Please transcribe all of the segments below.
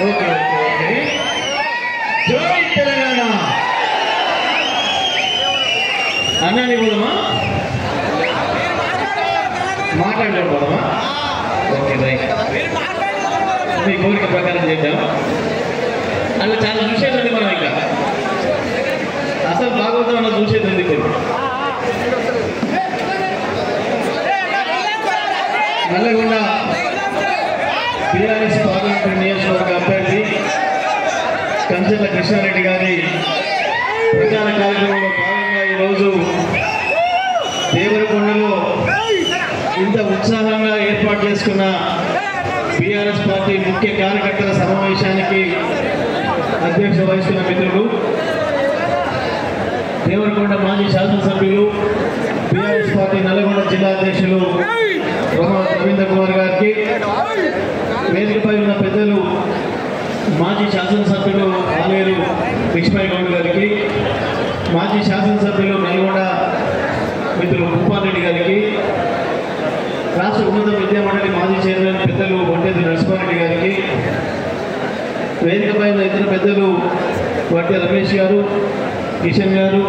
Okay okay జై తెలంగాణ అన్నాని పోదామా మాట్లాడలేదు పోదామా ఓకే రైట్ మీ కోరిక ప్రకారం చేద్దాం అలా చాలా చూసేది ఉంది మనం ఇంకా అసలు భాగవతం అన్న చూసేది ఉంది ఇప్పుడు నల్లగొండ టీఆర్ఎస్ పార్లమెంటరీ నియోజకవర్గ అభ్యర్థి కంచెల కృష్ణారెడ్డి గారి ప్రచార కార్యక్రమంలో భాగంగా ఈరోజు దేవరకొండలో ఇంత ఉత్సాహంగా ఏర్పాటు చేసుకున్న టీఆర్ఎస్ పార్టీ ముఖ్య కార్యకర్తల సమావేశానికి అధ్యక్షత వహిస్తున్న మిత్రులు దేవరకొండ మాజీ శాసనసభ్యులు టీఆర్ఎస్ పార్టీ నల్లగొండ జిల్లా అధ్యక్షులు రవీంద్ర కుమార్ గారికి, వేదికపై ఉన్న పెద్దలు మాజీ శాసనసభ్యులు ఆలేరు లక్ష్మయ్య గౌడ్ గారికి, మాజీ శాసనసభ్యులు నల్గొండ మిత్రులు భూపాలరెడ్డి గారికి, రాష్ట్ర ఉన్నత విద్యామండలి మాజీ చైర్మన్ పెద్దలు వంటేది నరసింహారెడ్డి గారికి, వేదికపై ఉన్న ఇతర పెద్దలు వడ్డే రమేష్ గారు, కిషన్ గారు,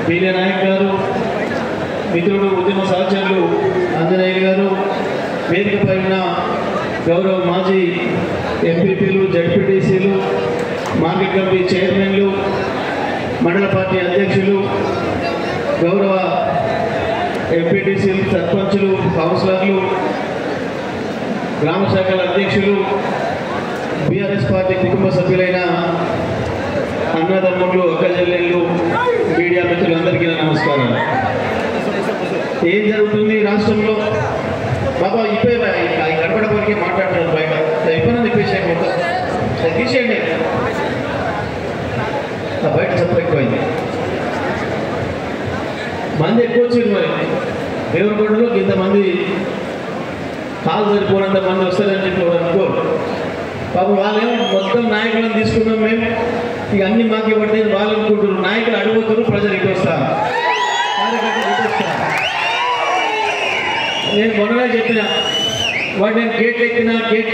బీలే నాయక్ గారు, మిత్రుడు ఉద్యమ సహచరులు ఆంజనేయులు గారు, వేదికపై ఉన్న గౌరవ మాజీ ఎంపీపీలు, జడ్పీటీసీలు, మార్కెట్ కమిటీ చైర్మన్లు, మండల పార్టీ అధ్యక్షులు, గౌరవ ఎంపీటీసీలు, సర్పంచులు, కౌన్సిలర్లు, గ్రామ శాఖల అధ్యక్షులు, బీఆర్ఎస్ పార్టీ కుటుంబ సభ్యులైన అన్నదమ్ములు, అక్కచెల్లెళ్ళు, మీడియా మిత్రులందరికీ నమస్కారం. ఏం జరుగుతుంది రాష్ట్రంలో? బాబా ఇప్పే గడపడపడికి మాట్లాడుతున్నారు బయట ఇబ్బంది ఇప్పేసాయి మొత్తం తీసేయండి. బయట చెప్ప ఎక్కువైంది, మంది ఎక్కువ వచ్చింది. మరి దేవరకొండలో ఇంతమంది కాలు సరిపోనంత మంది వస్తారని చెప్పి అనుకో. పాపం వాళ్ళేమో మొత్తం నాయకులను తీసుకున్నాం మేము, ఇక అన్ని మాకే పడితే వాళ్ళు అనుకుంటున్నారు. నాయకులు అడుగుతారు, ప్రజలు ఇటు వస్తారు, నేను మొన్ననే చెప్పిన వాడు నేను గేట్లు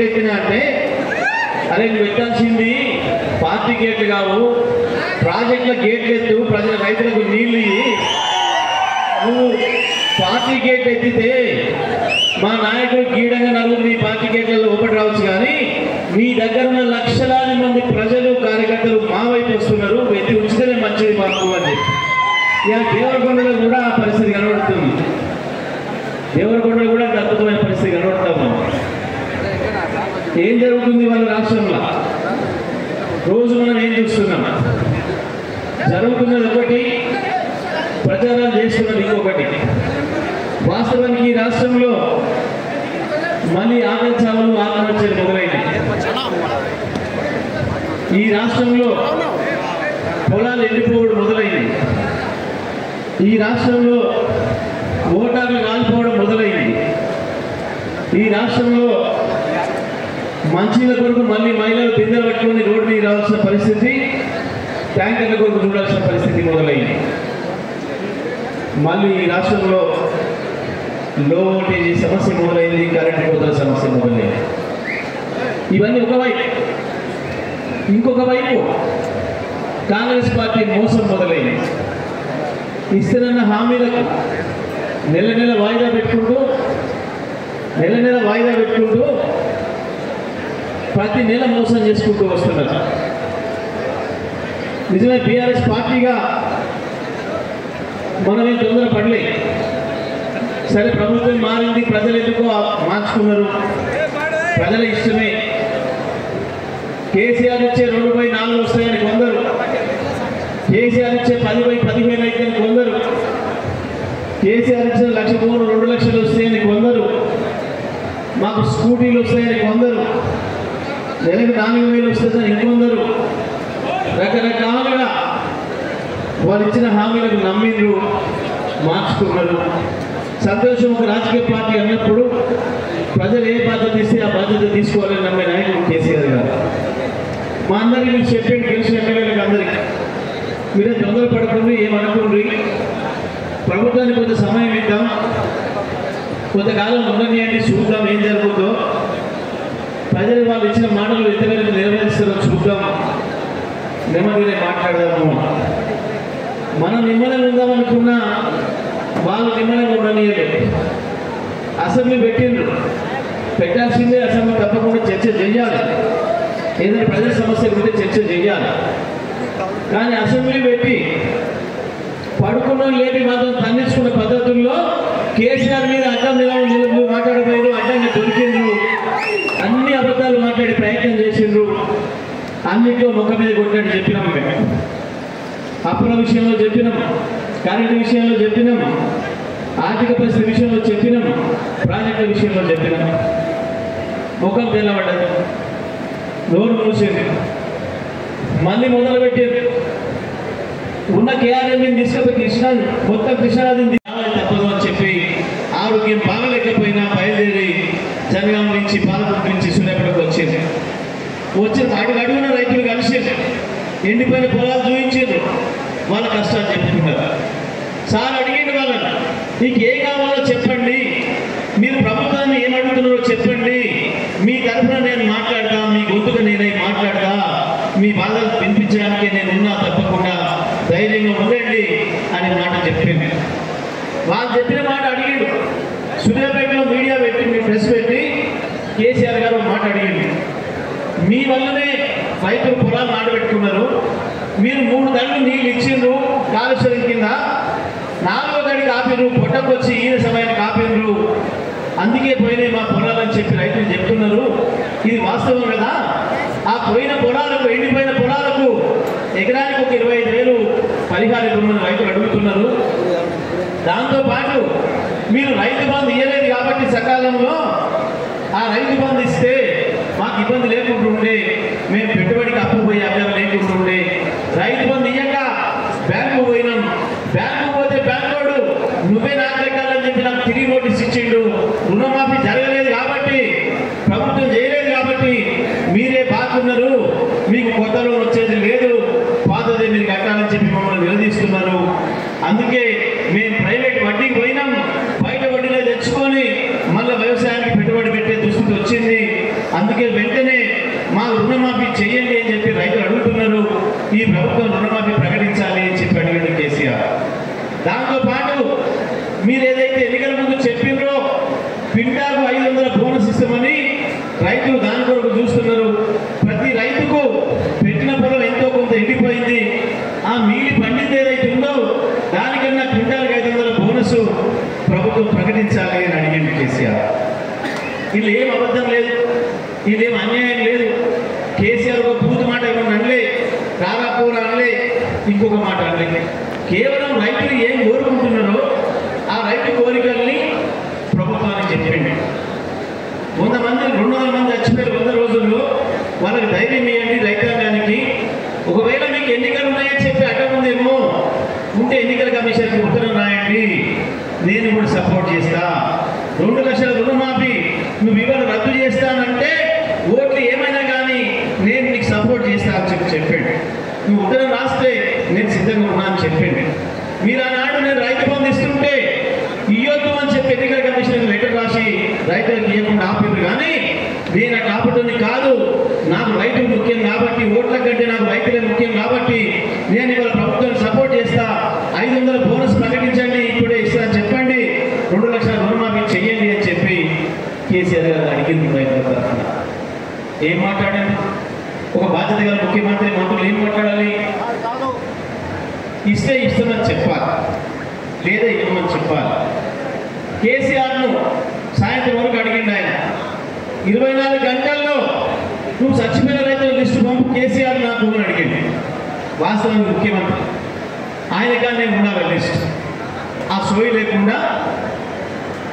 ఎత్తినా అంటే, అరే నువ్వు పెట్టాల్సింది పార్టీ గేట్లు కావు, ప్రాజెక్టుల గేట్లు ఎత్తు, ప్రజల రైతులకు నీళ్ళు ఇయ్యి. నువ్వు పార్టీ గేట్లు ఎత్తితే మా నాయకులు గీడంగా నలుగురు నీ పార్టీ గేట్లలో ఒకటి రావచ్చు, కానీ మీ దగ్గర ఉన్న లక్షలాది మంది ప్రజలు, కార్యకర్తలు మా వైపు వస్తున్నారు, ఎత్తి ఉంచితేనే మంచిది మాకు అని. ఇలా దేవరకొండలో కూడా ఆ పరిస్థితి కనబడుతుంది. దేవరకొండలో కూడా అద్భుతమైన పరిస్థితి కనబడతాము. ఏం జరుగుతుంది వాళ్ళ రాష్ట్రంలో? రోజు మనం ఏం చూస్తున్నాం? జరుగుతున్నది ఒకటి, ప్రచారాలు చేస్తున్నది ఇంకొకటి. వాస్తవానికి ఈ రాష్ట్రంలో మళ్ళీ ఆకలి చావులు, ఆత్మహత్యలు మొదలైనవి. ఈ రాష్ట్రంలో పొలాలు ఎండిపోవడం మొదలైంది. ఈ రాష్ట్రంలో ఓటాలు కాలిపోవడం మొదలైంది. ఈ రాష్ట్రంలో మంచిల కొరకు మళ్ళీ మహిళలు బిందెలు పట్టుకొని రోడ్డు మీద రావాల్సిన పరిస్థితి, ట్యాంకర్ల కొరకు చూడాల్సిన పరిస్థితి మొదలైంది. మళ్ళీ ఈ రాష్ట్రంలో లో వోల్టేజీ సమస్య మొదలైంది, కరెంటు కోతల సమస్య మొదలైంది. ఇవన్నీ ఒకవైపు. ఇంకొక వైపు కాంగ్రెస్ పార్టీ మోసం మొదలైంది. ఇస్తున్న హామీలకు నెల నెల వాయిదా పెట్టుకుంటూ ప్రతి నెల మోసం చేసుకుంటూ వస్తున్నారు. నిజమే, బీఆర్ఎస్ పార్టీగా మనమే తొందరపడలే. సరే, ప్రభుత్వం మారింది, ప్రజలు ఎందుకో మార్చుకున్నారు, ప్రజల ఇష్టమే. కేసీఆర్ ఇచ్చే 2/4 వస్తాయని కొందరు, కేసీఆర్ ఇచ్చే 10/15 అయితే కొందరు, కేసీఆర్ ఇచ్చిన 1,00,000 భూములు 2 లక్షలు వస్తాయని కొందరు, మాకు స్కూటీలు వస్తాయని కొందరు, నెలకు 4,000 వస్తుందని ఇంకొందరు, రకరకాలుగా వాళ్ళు ఇచ్చిన హామీలకు నమ్మిండ్రు, మార్చుకున్నారు. సంతోషం. ఒక రాజకీయ పార్టీ అన్నప్పుడు ప్రజలు ఏ బాధ్యత ఇస్తే ఆ బాధ్యత తీసుకోవాలని నమ్మే నాయకుడు కేసీఆర్ గారు. మా అందరికీ మీరు చెప్పండి, గెలిచిన ఎమ్మెల్యేలకు అందరికీ మీరే తొందరపడకుండా ఏమనుకుండ్రి, ప్రభుత్వానికి కొంత సమయం ఇద్దాం, కొంతకాలం ఉండనియండి, చూద్దాం ఏం జరుగుతుందో. ప్రజలు వాళ్ళు ఇచ్చిన మాటలు ఎంతవరకు చూద్దాం, నెమ్మదిగా మాట్లాడదాము. మనం నిమ్మలంగా ఉందామనుకున్నా వాళ్ళు నిమ్మలంగా ఉండనియలేదు. అసెంబ్లీ పెట్టాల్సిందే, అసెంబ్లీ తప్పకుండా చర్చ చేయాలి. ఏదైనా ప్రజల సమస్య ఉంటే చర్చ చేయాలి. కానీ అసెంబ్లీ పెట్టి పడుకున్న లేపి మాత్రం తన్నించుకున్న పద్ధతుల్లో కేసీఆర్ మీద అడ్డం మాట్లాడబోయారు, అడ్డంగా దొరికిండ్రు, అన్ని అబద్ధాలు మాట్లాడే ప్రయత్నం చేసిండ్రు. అన్నింటిలో మొక్క మీద కొట్టినట్టు చెప్పినాం. మేము అప్పుల విషయంలో చెప్పినాం, కరెంటు విషయంలో చెప్పినాం, ఆర్థిక పరిస్థితి విషయంలో చెప్పినాం, ప్రాజెక్టుల విషయంలో చెప్పినాం. ముఖం తెల్లబడ్డది, నోరు మూసేది, మళ్ళీ మొదలుపెట్టేది. ఉన్న కేఆర్ఎంని తీసుకుపోయి మొత్తం కృష్ణానదిని తప్పదు అని చెప్పి ఆరోగ్యం బాగలేకపోయినా బయలుదేరి జనగాం నుంచి పాలకుర్తి నుంచి సూర్యాపేటకు వచ్చింది. అడుగున రైతులు కలిసి ఎండిపోయిన పొలాలు చూపించారు, వాళ్ళ కష్టాలు చెప్పుకున్నారు. సార్ అడిగింది వాళ్ళని, మీకు ఏ కావాలో చెప్పండి, మీరు ప్రభుత్వాన్ని ఏమడుగుతున్నారో చెప్పండి, మీ తరఫున నేను మాట్లాడతా, మీ గొంతుగా నేనై మాట్లాడతా, మీ బాధలు వినిపించడానికి నేను ఉన్నా, తప్పకుండా ధైర్యంగా ఉండండి అనే మాట చెప్పింది. వాళ్ళు చెప్పిన మాట అడిగిండు. సూర్యాపేటలో మీడియా పెట్టి, మీ ప్రెస్ పెట్టి కేసీఆర్ గారు మాట అడిగింది, మీ వల్లనే రైతులు పొలాలు నాటబెట్టుకున్నారు, మీరు 3 గంటలు నీళ్ళు ఇచ్చిండ్రు కాళేశ్వరం కింద, 4వ గడికి ఆపిర్రు, పొట్టకు వచ్చి ఈయన సమయానికి ఆపిర్రు, అందుకే పోయినాయి మా పొలాలని చెప్పి రైతులు చెప్తున్నారు. ఇది వాస్తవం కదా? ఆ పోయిన పొలాలకు, ఎండిపోయిన పొలాలకు ఎకరానికి ఒక 25,000 పరిహారం ఇవ్వమని రైతులు అడుగుతున్నారు. దాంతోపాటు మీరు రైతు బంధు ఇవ్వలేదు కాబట్టి సకాలంలో ఆ రైతు బంధు ఇస్తే మాకు ఇబ్బంది లేకుండా ఉండే, మేము పెట్టుబడికి అప్పు పోయి అభ్యం లేకుండా ఉండే. రైతు బంధు ఇయ్యక బ్యాంకు పోయినాం, బ్యాంకు పోతే బ్యాంకోడు నువ్వే నాకు లెక్కాలని చెప్పి నాకు తిరిగి నోటీస్ ఇచ్చిండు. రుణమాఫీ జరగలేదు కాబట్టి, ప్రభుత్వం చేయలేదు కాబట్టి మీరే బాగున్నారు, మీకు కొత్త లోన్ వచ్చేది లేదు, పాతదే మీరు కట్టాలని చెప్పి మమ్మల్ని నిలదీస్తున్నారు. అందుకే మేము ప్రైవేట్ వడ్డీకి పోయినాం, బయట వడ్డీలో తెచ్చుకొని మళ్ళీ వ్యవసాయానికి పెట్టుబడి పెట్టే దుస్థితి వచ్చింది. అందుకే వెంటనే మా రుణమాఫీ చేయండి అని చెప్పి రైతులు అడుగుతున్నారు. ఈ ప్రభుత్వం రుణమాఫీ ప్రకటించాలి అని చెప్పి అడిగాడు కేసీఆర్. దాంతోపాటు మీరు ఏదైతే ఎన్నికల ముందు చెప్పిండ్రో క్వింటాకు 500 బోనస్ ఇస్తామని రైతులు దాని కొరకు చూస్తున్నారు. ప్రతి రైతుకు పెట్టిన పొలం ఎంతో కొంత ఎండిపోయింది, ఆ మీడి పండితే ఏదైతే ఉందో దానికన్నా క్వింటాలకు 500 బోనస్ ప్రభుత్వం ప్రకటించాలి అని అడిగింది కేసీఆర్. వీళ్ళు ఏం అబద్ధం లేదు, వీళ్ళేం అన్యాయం లేదు. కేసీఆర్ ఒక పూర్తి మాట ఏమన్నా అనలే, రారాపూర అనలే, ఇంకొక మాట అనలే. కేవలం రైతులు ఏం కోరుకుంటున్నారో ఆ రైతు కోరికల్ని ప్రభుత్వానికి చెప్పింది. 200 మంది చచ్చిపోయారు 100 రోజుల్లో. వాళ్ళకి ధైర్యం ఇవ్వండి రైతాంగానికి. ఒకవేళ మీకు ఎన్నికలు ఉన్నాయని చెప్పి అడ్డముందేమో ఉంటే ఎన్నికల కమిషన్కి ఉత్తరం రాయండి, నేను కూడా సపోర్ట్ చేస్తా. 2 లక్షల రుణమాఫీ నువ్వు ఇవాళ రద్దు చేస్తానంటే ఓట్లు ఏమైనా కానీ నేను నీకు సపోర్ట్ చేస్తా అని చెప్పాడు. నువ్వు ఉత్తరం రాస్తే నేను సిద్ధంగా ఉన్నా అని చెప్పింది. మీరు ఆనాడు నేను రైతు బంధు ఇస్తుంటే ఇయ్యొద్దు అని చెప్పి ఎన్నికల కమిషన్ లెటర్ రాసి రైతులకు ఇవ్వకుండా ఆపారు. కానీ నేను అట్లా ఆపటం కాదు, నాకు రైతులు ముఖ్యం కాబట్టి, ఓట్ల కంటే నాకు రైతులే ముఖ్యం కాబట్టి నేను ఇవాళ ప్రభుత్వాన్ని సపోర్ట్ చేస్తా. 500 బోనస్ ప్రకటించండి, ఇప్పుడే ఇస్తా అని చెప్పండి, 2 లక్షల రుణమాఫీ చెయ్యండి అని చెప్పి కేసీఆర్ గారు అడిగింది రైతుల తరఫున. ఏం మాట్లాడారు? ఒక బాధ్యత గల ముఖ్యమంత్రి, మంత్రులు ఏం మాట్లాడాలి? ఇస్తే ఇస్తామని చెప్పాలి, లేదా ఇవ్వమని చెప్పాలి. కేసీఆర్ను సాయంత్రం వరకు అడిగింది ఆయన, 24 గంటల్లో నువ్వు చచ్చిపోయిన రైతుల లిస్టు పంపు కేసీఆర్ నాకు అని అడిగింది. వాస్తవం ముఖ్యమంత్రి ఆయన కానీ నేను ఉండాలి లిస్ట్. ఆ సోయి లేకుండా,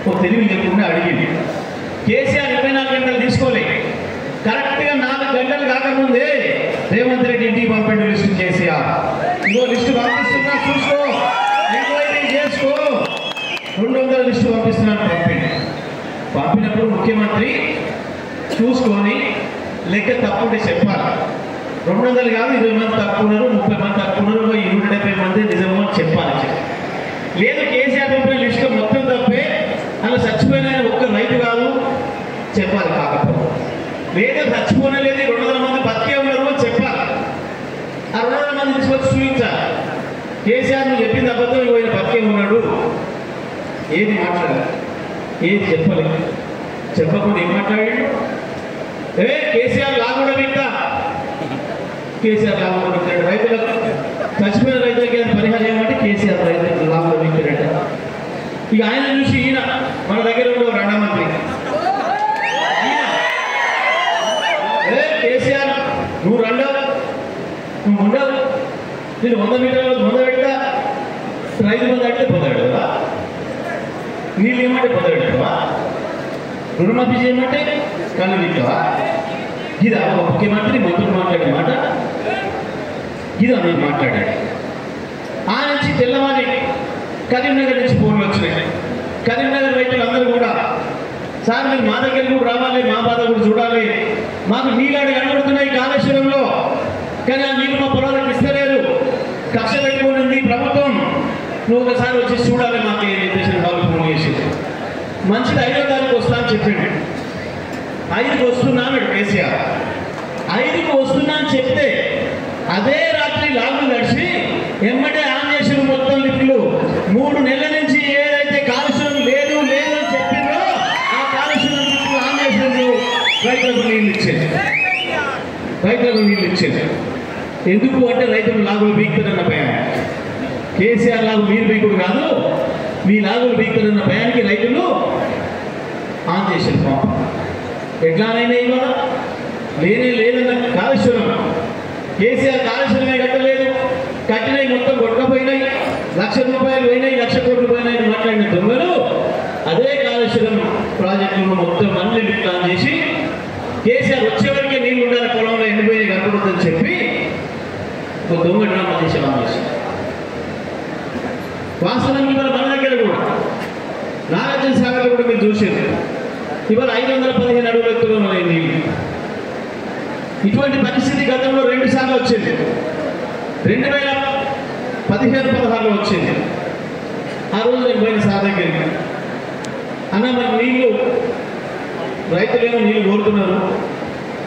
ఓ తెలివి లేకుండా అడిగింది. కేసీఆర్ 24 గంటలు తీసుకోలే, కరెక్ట్గా 4 గంటలు కాకముందే రేవంత్ రెడ్డి ఇంటికి పంపండి లిస్టు. కేసీఆర్ ఇదో లిస్టు పంపిస్తున్నా చూసుకో, ఎంక్వైరీ చేసుకో, 200 లిస్టు పంపిస్తున్నాను పంపిండి. పంపినప్పుడు ముఖ్యమంత్రి చూసుకొని లెక్క తప్పుంటే చెప్పాలి. 200 కాదు, 20 మంది తక్కున్నారు, 30 మంది తక్కున్నారు, 170 మంది నిజమో చెప్పాలి. లేదు కేసీఆర్ పంపిన లిస్టు మొత్తం తప్పే, అలా చచ్చిపోయిన ఒక్క రైతు కాదు చెప్పాలి. కాకపోతే లేదా చచ్చిపోనలేదు, 200 మంది బతికే ఉన్నారు చెప్పాలి. ఆ 200 మంది తీసుకొచ్చి చూపించాలి. కేసీఆర్ నువ్వు చెప్పింది అబద్ధం, పోయిన పక్కే ఉన్నాడు, ఏది మాట్లాడాలి, ఏది చెప్పలేదు, చెప్పకుండా ఏం మాట్లాడాడు? కేసీఆర్ లాగుడ వింటా, కేసీఆర్ లాగుడ వింటాడు. రైతులకు చచ్చిపోయిన రైతులకి పరిహారం ఏమంటే కేసీఆర్ రైతులకు లాగుడ వింటాడట. ఇక ఆయన చూసి ఈయన మన దగ్గర ఉండే రెండో మంత్రి కేసీఆర్ నువ్వు రెండో నువ్వు ఉండవు, నేను 100 మీటర్లు 100 పెడతా, 5 మంది అంటే పొందాడు కదా, నీళ్ళు ఏమంటే పొందాడువా, రుణమాఫీ చేయమంటే కళ్ళు తింటావా? ఇదా ఒక ముఖ్యమంత్రి మంత్రులు మాట్లాడే మాట, ఇదా నేను మాట్లాడాడు. ఆ నుంచి తెల్లవారి కరీంనగర్ నుంచి ఫోన్లు వచ్చినాయి. కరీంనగర్ రైతులు అందరూ కూడా సార్ మీరు మా దగ్గర కూడా రావాలి, మా బాధ కూడా చూడాలి, మాకు నీళ్ళాడు కనబడుతున్నాయి కాళేశ్వరంలో, కానీ ఆ నీళ్ళు మా పొలాలకు ఇస్తలేరు, కక్ష పెట్టుకుని ప్రభుత్వం, నువ్వు ఒకసారి వచ్చి చూడాలి మాకు ఏం చెప్పేసి వాళ్ళు ఫోన్ చేసి మంచిది 5వ తారీఖు వస్తా అని చెప్పిండు. 5కి వస్తున్నాను కేసీఆర్, 5కి వస్తున్నా అని చెప్తే అదే రాత్రి లాగులు నడిచి ఎమ్మటే ఆన్ చేసిన మొత్తం లిఫ్ట్లు 3 నెలల నుంచి ఏదైతే కాలుష్యం లేదు లేదు అని చెప్పిందో ఆ కాలుష్యం లిఫ్ట్లు ఆన్ చేసిండ్రు. రైతులకు నీళ్ళు ఇచ్చేది, రైతులకు నీళ్ళు ఇచ్చేది. ఎందుకు అంటే రైతులు లాగులు బీక్తారన్న భయం. కేసీఆర్ లాగు మీరు బీకుడు కాదు, మీ లాగులు బీక్తారన్న భయానికి రైతులు ఆన్ చేసారు. పాపం ఎట్లానైనా ఇవాళ లేనే లేదన్న కాళేశ్వరం, కేసీఆర్ కాళేశ్వరమే కట్టలేదు, కట్టినవి మొత్తం కొట్టకపోయినాయి, 1,00,000 రూపాయలు పోయినాయి, 1,00,000 కోట్లు పోయినాయి మాట్లాడిన దొంగలు అదే కాళేశ్వరం ప్రాజెక్టులను మొత్తం మళ్ళీ ప్లాన్ చేసి కేసీఆర్ వచ్చేవరకే నీళ్ళు ఉండాలి, పొలంలో ఎండిపోయినాయి కనపడుతుందని చెప్పి ఒక దొంగ డ్రామా చేసి వాస్తవానికి ఇవాళ మన దగ్గర కూడా నాగార్జున సాగర్ కూడా మీరు చూసారు, ఇవాళ 515 అడుగుల ఎత్తులో ఉన్నాయి నీళ్ళు. ఇటువంటి పరిస్థితి గతంలో 2 సార్లు వచ్చింది, 2015-16లో వచ్చింది. ఆ రోజు నేను పోయిన సార్ దగ్గరికి, అన్న మరి నీళ్ళు రైతులేమో నీళ్ళు కోరుతున్నారు,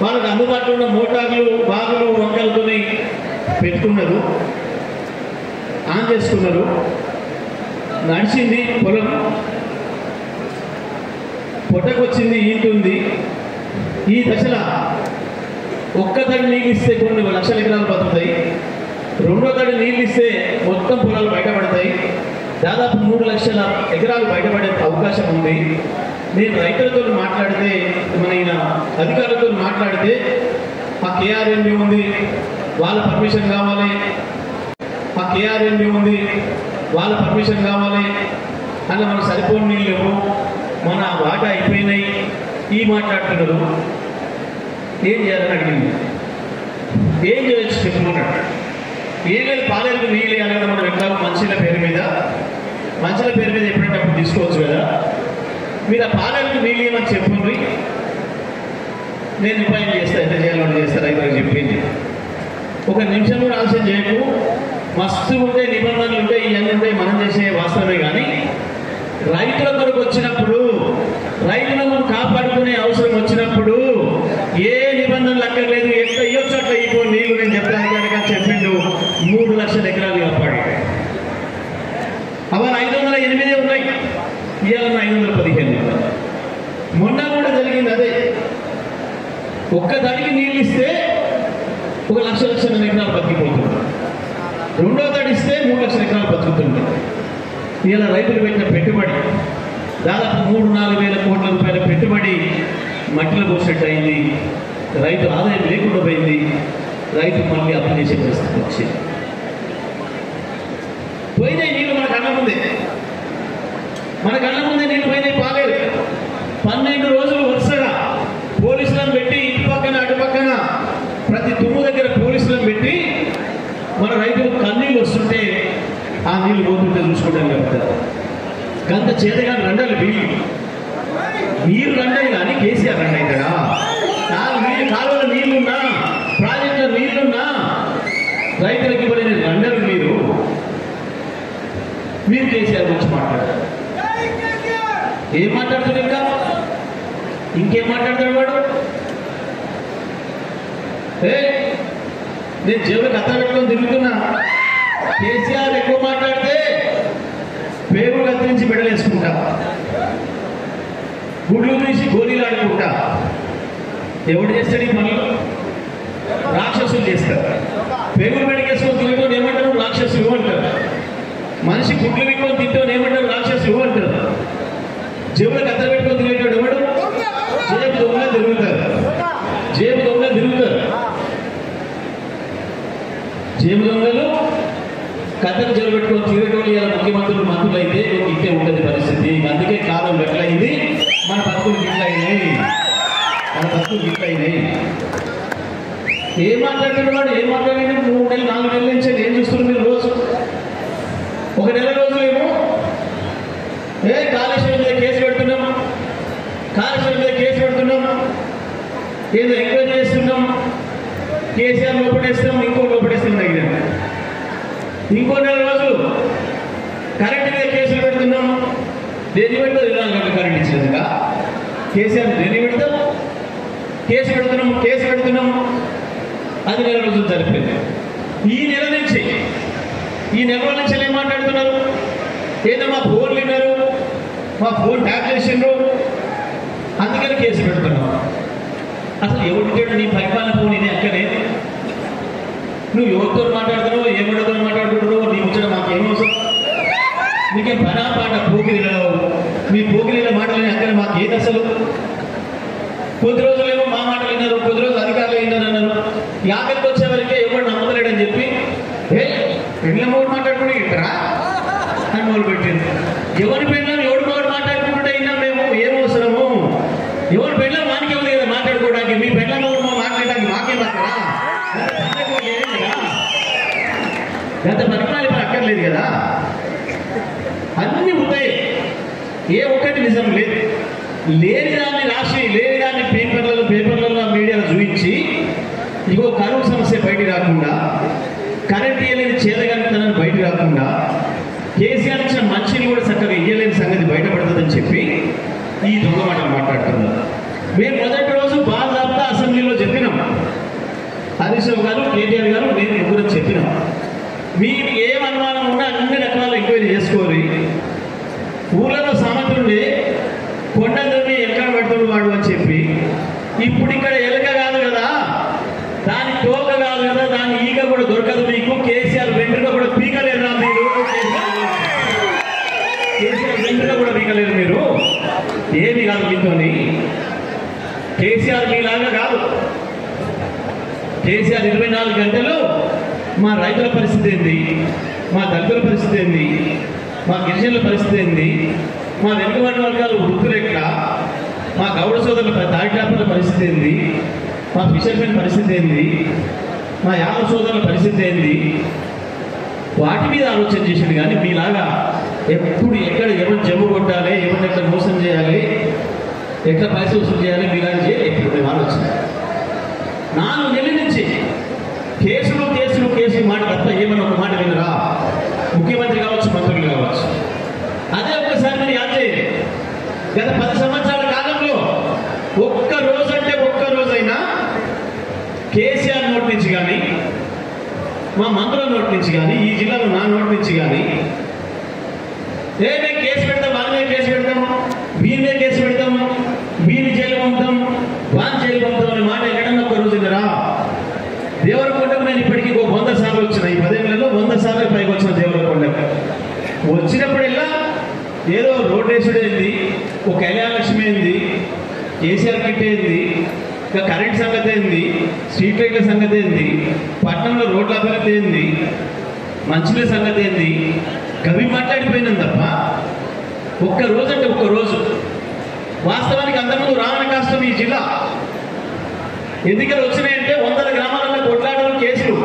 వాళ్ళకి అందుబాటులో ఉన్న మోటార్లు బాగులు వంకలతోని పెట్టుకున్నారు, ఆన్ చేసుకున్నారు, నడిచింది పొలం, పొట్టకొచ్చింది, ఈంటుంది. ఈ దశలో ఒక్క తడి నీళ్ళు ఇస్తే కొన్ని 1,00,000 ఎకరాలు బతుకుతాయి, 2వ తడి నీళ్ళు ఇస్తే మొత్తం పొలాలు బయటపడతాయి, దాదాపు 3,00,000 ఎకరాలు బయటపడే అవకాశం ఉంది. నేను రైతులతో మాట్లాడితే, మన ఈయన అధికారులతో మాట్లాడితే ఆ కేఆర్ఎంబి ఉంది, వాళ్ళ పర్మిషన్ కావాలి, ఆ కేఆర్ఎంబి ఉంది, వాళ్ళ పర్మిషన్ కావాలి, అలా మనకు సరిపోని నీళ్ళు లేవు, మన వాటా అయిపోయినాయి, ఈ మాట్లాడుతున్నారు. ఏం చేయాలని అడిగింది, ఏం చేయొచ్చు చెప్పుకున్నాడు. ఏం లేదు, పాలేరుకు నీళ్ళు వేయాలి మనం ఎట్లా మంచిల పేరు మీద ఎప్పుడంటే తీసుకోవచ్చు కదా, మీరు ఆ పాలేరుకు నీళ్ళు ఏమని చెప్పుండ్రి, నేను ఉపాయం చేస్తా, ఎంత చేయాలని చేస్తా రైతులకు చెప్పింది. 1 నిమిషం కూడా ఆలస్యం చేయకు, మస్తు ఉంటే నిబంధనలు ఉంటాయి, ఇవన్నీ ఉంటాయి, మనం చేసే వాస్తవమే. కానీ రైతుల కొరకు వచ్చినప్పుడు, రైతులను కాపాడుకునే అవసరం వచ్చినప్పుడు ఏ నిబంధనలు అక్కర్లేదు, ఎట్లా ఇవ్వచ్చు అట్లా ఇవ్వ నీళ్ళు, నేను చెప్తాను కనుక చెప్పిండు. 3,00,000 ఎకరాలు కాపాడు. అవన్నీ 508 ఉన్నాయి, ఇవాళ 515. మొన్న కూడా జరిగింది అదే, ఒక్క తడికి నీళ్ళు ఇస్తే 1,00,000 ఎకరాలు బతికిపోతుంది, 2వ తడి ఇస్తే 3,00,000 ఎకరాలు బతుకుతుంది. ఇలా రైతులు పెట్టిన పెట్టుబడి దాదాపు 3-4 వేల కోట్ల రూపాయల పెట్టుబడి మట్టిలో పోసినట్టు అయింది, రైతు ఆదాయం లేకుండా పోయింది, రైతు మళ్ళీ అప్పు చేసే పరిస్థితి వచ్చింది. పోయినాయి నీళ్ళు మన కళ్ళ ముందే నీళ్ళు పోయినాయి. పాలేరు 12 రోజులు వరుసగా పోలీసులను పెట్టి, ఇటు పక్కన అటు పక్కన ప్రతి తుమ్ము దగ్గర పోలీసులను పెట్టి మన రైతులు కన్నీళ్ళు వస్తుంటే ఆ నీళ్ళు పోతుంటే చూసుకుంటాను చెప్తారు. గంత చేతగాని రండాలి మీరు రండాయి కానీ కేసీఆర్ రండి అవుతాడా? 4 నీళ్ళు కాలువల నీళ్లున్నా, ప్రాజెక్టుల నీళ్లున్నా రైతులకి ఇవ్వలేని రండలు మీరు కేసీఆర్ గురించి మాట్లాడారు. ఏం మాట్లాడుతాడు, ఇంకేం మాట్లాడతాడు వాడు? నేను జేబులో కథ పెట్టుకొని తిరుగుతున్నా. కేసీఆర్ ఎక్కువ మాట్లాడితే పేరు కత్తిరించి బిడ్డలేసుకుంటా, గుడ్లు తీసి గోళీలు ఆడుకుంటా. ఎవడు చేస్తాడు ఈ పనులు? రాక్షసులు చేస్తారు. పేగులు పెడికేసుకొని తిరుగుతూ ఏమంటారు? రాక్షసులు అంటారు. మనిషి గుడ్లు పెట్టుకొని తింటూ ఏమంటారు? రాక్షసులు అంటారు. జేబులో కథ పెట్టుకొని తిరిగేటాడు ఎవడు? జేబు దొంగలు తిరుగుతారు. జేబు దొంగలు తిరుగుతారు. జేబు దొంగలు కథలు జేబు పెట్టుకొని తిరిగేటోళ్ళు ఇలా ముఖ్యమంత్రులు మంత్రులు అయితే ఇంకే ఉంటుంది పరిస్థితి. అందుకే కాలం ఎట్లయింది, మన బతుకులు గిట్లయినాయి, మన బతుకులు గిట్లయినాయి. ఏం మాట్లాడుతున్నాడు? ఏం మాట్లాడినా 3 నెలలు 4 నెలల నుంచి ఏం చూస్తున్నారు మీరు? రోజు ఒక నెల రోజులేమో కాళేశ్వరం మీద కేసు పెడుతున్నాం, కాళేశ్వరం మీద కేసు పెడుతున్నాం, ఏదో ఎంక్వైరీ చేస్తున్నాం, కేసీఆర్ లోపడేస్తాం, ఇంకో లోపడేస్తాం తగ్గినాం. ఇంకో నెల రోజులు కరెంట్ మీద కేసులు పెడుతున్నాం. దేని పెడతాం? 24 గంటలు కరెంట్ ఇచ్చినందుక కేసీఆర్ దేని పెడతాం? కేసు పెడుతున్నాం. అది నెల రోజులు జరిపింది. ఈ నెల నుంచి ఏం మాట్లాడుతున్నారు? ఏదో మా ఫోన్లు విన్నారు, మా ఫోన్ ట్యాప్ చేసిండ్రు, అందుకని కేసు పెడుతున్నాం. అసలు ఎవరికేడు నీ పరిపాలన ఫోన్ ఇది అక్కడే? నువ్వు ఎవరితో మాట్లాడుతున్నావు, ఏమిటో మాట్లాడుకుంటున్నావు, నీ ముచ్చట మాకేమవసరం? నీకేం పనా పాట పోకిరిలో, మీ పోకిరిల మాటలని అక్కడ మాకేది అసలు? కొద్ది రోజులేమో మా మాటలు విన్నారు, కొద్ది రోజులు అధికారులు విన్నారు అన్నారు. యాభైకి వచ్చే వరకే ఎవరు నమ్మలేడని చెప్పి పెళ్ళ మూడు మాట్లాడుకుంటే ఇట్టరా అని మొదలు పెట్టింది. ఎవరి పెళ్ళం ఎవడు మొదలు మాట్లాడుకుంటుంటే అయినా మేము ఏమవసరము? ఎవరి పెళ్ళం వానికి ఎవరు కదా మాట్లాడుకోవడానికి. మీ పెళ్ళం మాట్లాడడానికి మాకే మాత్రమా? గత పరిపాలన అక్కర్లేదు కదా. అన్ని ఉంటాయి, ఏ ఒక్కటి నిజం లేదు. లేని దాన్ని రాసి, లేని దాన్ని పేపర్లలో మీడియాలో చూపించి ఇగో కరువు సమస్య బయటికి రాకుండా, కరెంట్ ఇయ్యలేని చేదగలుగుతానని బయటకు రాకుండా, కేసీఆర్ ఇచ్చిన మంచిని కూడా చక్కగా ఇయ్యలేని సంగతి బయటపడుతుందని చెప్పి ఈ దొంగ మాటలు మాట్లాడుతున్నారు. మేము మొదటి రోజు బాధాప్తా అసెంబ్లీలో చెప్పినాం. హరీష్ రావు గారు, కేటీఆర్ గారు, నేను ముగ్గురు చెప్పినాం. మీకు ఏం అనుమానం ఉన్నా అన్ని రకాల ఎంక్వైరీ చేసుకోవాలి. ఊళ్ళలో సామర్థ్యుండే కొండని ఎక్కడ పెడుతుడు వాడు అని చెప్పి, ఇప్పుడు ఇక్కడ ఎలక కాదు కదా, దాని తోక కాదు కదా, దాని ఈగ కూడా దొరకదు మీకు. కేసీఆర్ వెంట్రుక కూడా పీకలేరు మీరు, కేసీఆర్ వెంట్రుక కూడా పీకలేరు మీరు. ఏమి కాదు మీతోని. కేసీఆర్ మీలాగా కాదు. కేసీఆర్ 24 గంటలు మా రైతుల పరిస్థితి ఏంది, మా దళితుల పరిస్థితి ఏంది, మా గిరిజనుల పరిస్థితి ఏంది, మా వెనుకబడిన వర్గాలు వృద్ధులు ఎట్లా, మా గౌడ సోదరుల తాడికాపుల పరిస్థితి ఏంది, మా ఫిషర్మెన్ పరిస్థితి ఏంది, మా యావ సోదరుల పరిస్థితి ఏంది, వాటి మీద ఆలోచన చేసింది. కానీ మీలాగా ఎప్పుడు ఎక్కడ ఎవరు జమ్ము కొట్టాలి, ఎవరిని ఎక్కడ మోసం చేయాలి, ఎట్లా పైసలు వసూలు చేయాలి, మీలాగా చేయాలి ఎప్పుడు మేము ఆలోచన. 4 నెలల నుంచి కేసులు మాట తప్ప ఏమన్నా ఒక మాట వినరా? ముఖ్యమంత్రి కావచ్చు, మంత్రులు కావచ్చు. అదే ఒక్కసారి మీరు యాద్ చేయండి. గత 10 సంవత్సరాల కాలంలో ఒక్క రోజైనా కేసీఆర్ నోటి నుంచి కానీ, మా మంత్రుల నోటి నుంచి కానీ, ఈ జిల్లాలో నా నోటి నుంచి కానీ మేము కేసు పెడతాం, వాళ్ళ మీద కేసు పెడతాము, వీరి మీద కేసు పెడతాము, వీరి జైలు పంపుతాం, వాన్ జైలు పంపుతాం అనే మాట ఎక్కడన్నా ఒక్క రోజు వినరా? దేవరకొండకు నేను ఇప్పటికీ 100 సార్లు వచ్చిన. ఈ 10 ఏళ్లలో 100 సార్లు పైకి వచ్చిన దేవరకొండకు. వచ్చినప్పుడల్లా ఏదో రోడ్ వేసుడు ఏంది, ఒక కళ్యాణలక్ష్మి ఏంది, కేసీఆర్ కిట్ ఏంది, ఇంకా కరెంట్ సంగతి ఏంది, స్ట్రీట్ లైట్ల సంగతి ఏంది, పట్టణంలో రోడ్ల అభివృద్ధి ఏంది, మంచినీళ్ళ సంగతి ఏంది, కవి మాట్లాడిపోయినాం తప్ప ఒక్క రోజు. వాస్తవానికి అంతకుముందు రావణ కష్టం ఈ జిల్లా ఎన్నికలు వచ్చినాయంటే 100 గ్రామాలలో కొట్లాటలు, కేసులు.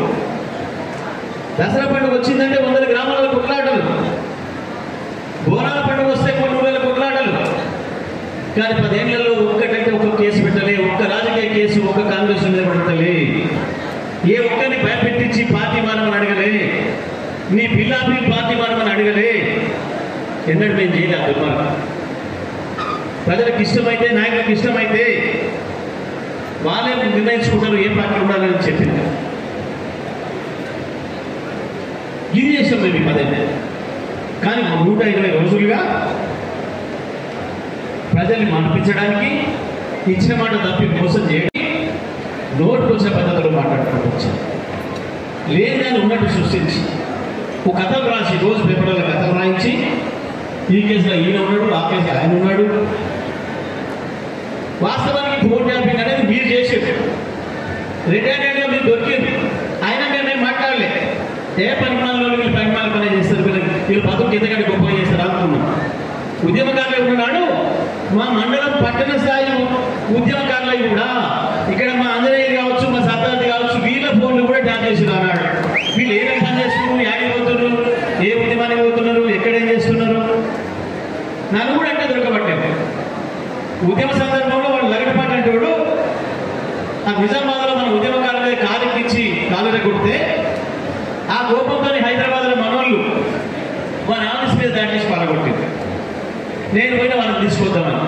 దసరా పండుగ వచ్చిందంటే 100 గ్రామాలలో కొట్లాటలు, బోనాల పండుగ వస్తే కొన్ని ఊళ్ళలో కొట్లాటలు. కానీ 10 ఏళ్లలో ఒక్కటంటే ఒక్క కేసు పెట్టలే, ఒక్క రాజకీయ కేసు ఒక్క కాంగ్రెస్ మీద పెట్టలే, ఏ ఒక్కరిని భయపెట్టించి పార్టీ మానమని అడగలే, నీ పిల్లాపి పార్టీ మానమని అడగలే. ఎన్నడూ మేము చేయలేదు దుర్మార్గం. ప్రజలకు ఇష్టమైతే, నాయకులకు ఇష్టమైతే వాళ్ళే నిర్ణయించుకుంటారు ఏ పార్టీ ఉండాలని చెప్పింది. ఇది చేసాం మేము ఈ 10 కానీ 120 రోజులుగా ప్రజల్ని మనిపించడానికి ఇచ్చిన మాట తప్పి మోసం చేయడానికి నోటు వచ్చిన పద్ధతిలో మాట్లాడుకుంటూ వచ్చారు. లేదని ఉన్నట్టు సృష్టించి ఒక కథలు రాసి రోజు పేపర్లో కథలు రాయించి ఈ కేసులో ఈయన ఉన్నాడు, ఆ కేసులో ఆయన ఉన్నాడు. వాస్తవానికి ఫోన్ ట్యాపింగ్ అనేది మీరు చేసేది రిటైర్డ్గా మీరు దొరికింది. అయినా మేము మాట్లాడలే. ఏ పరిమాణంలో వీళ్ళు పరిమాణ పని చేస్తారు, వీళ్ళు పదవులు ఎంతకంటే గొప్పగా చేస్తారు అనుకున్నాం. ఉద్యమకారులు ఉన్నాడు మా మండలం పట్టణ స్థాయి ఉద్యమకారులు కూడా ఇక్కడ మా ఆంజనేయ కావచ్చు, మా సత్తాది కావచ్చు, వీళ్ళ ఫోన్లు కూడా ట్యాప్ చేసి అన్నాడు. వీళ్ళు ఏమేమి పని చేస్తున్నారు, యాడికి పోతున్నారు, ఏ ఉద్యమానికి పోతున్నారు, ఎక్కడేం చేస్తున్నారు, నన్ను కూడా అంటే దొరకబట్టారు. ఉద్యమ సందర్భంలో వాళ్ళు లగడపాటి అంటే వాడు ఆ నిజామాబాద్లో మన ఉద్యమకారుల మీద కాలెక్కించి కాలుర కొడితే ఆ కోపంతో హైదరాబాద్లో మనోళ్ళు వారి ఆఫీస్ మీద దాడి చేసి పాల్గొట్టింది. నేను పోయినా వాళ్ళని తీసుకొద్దామని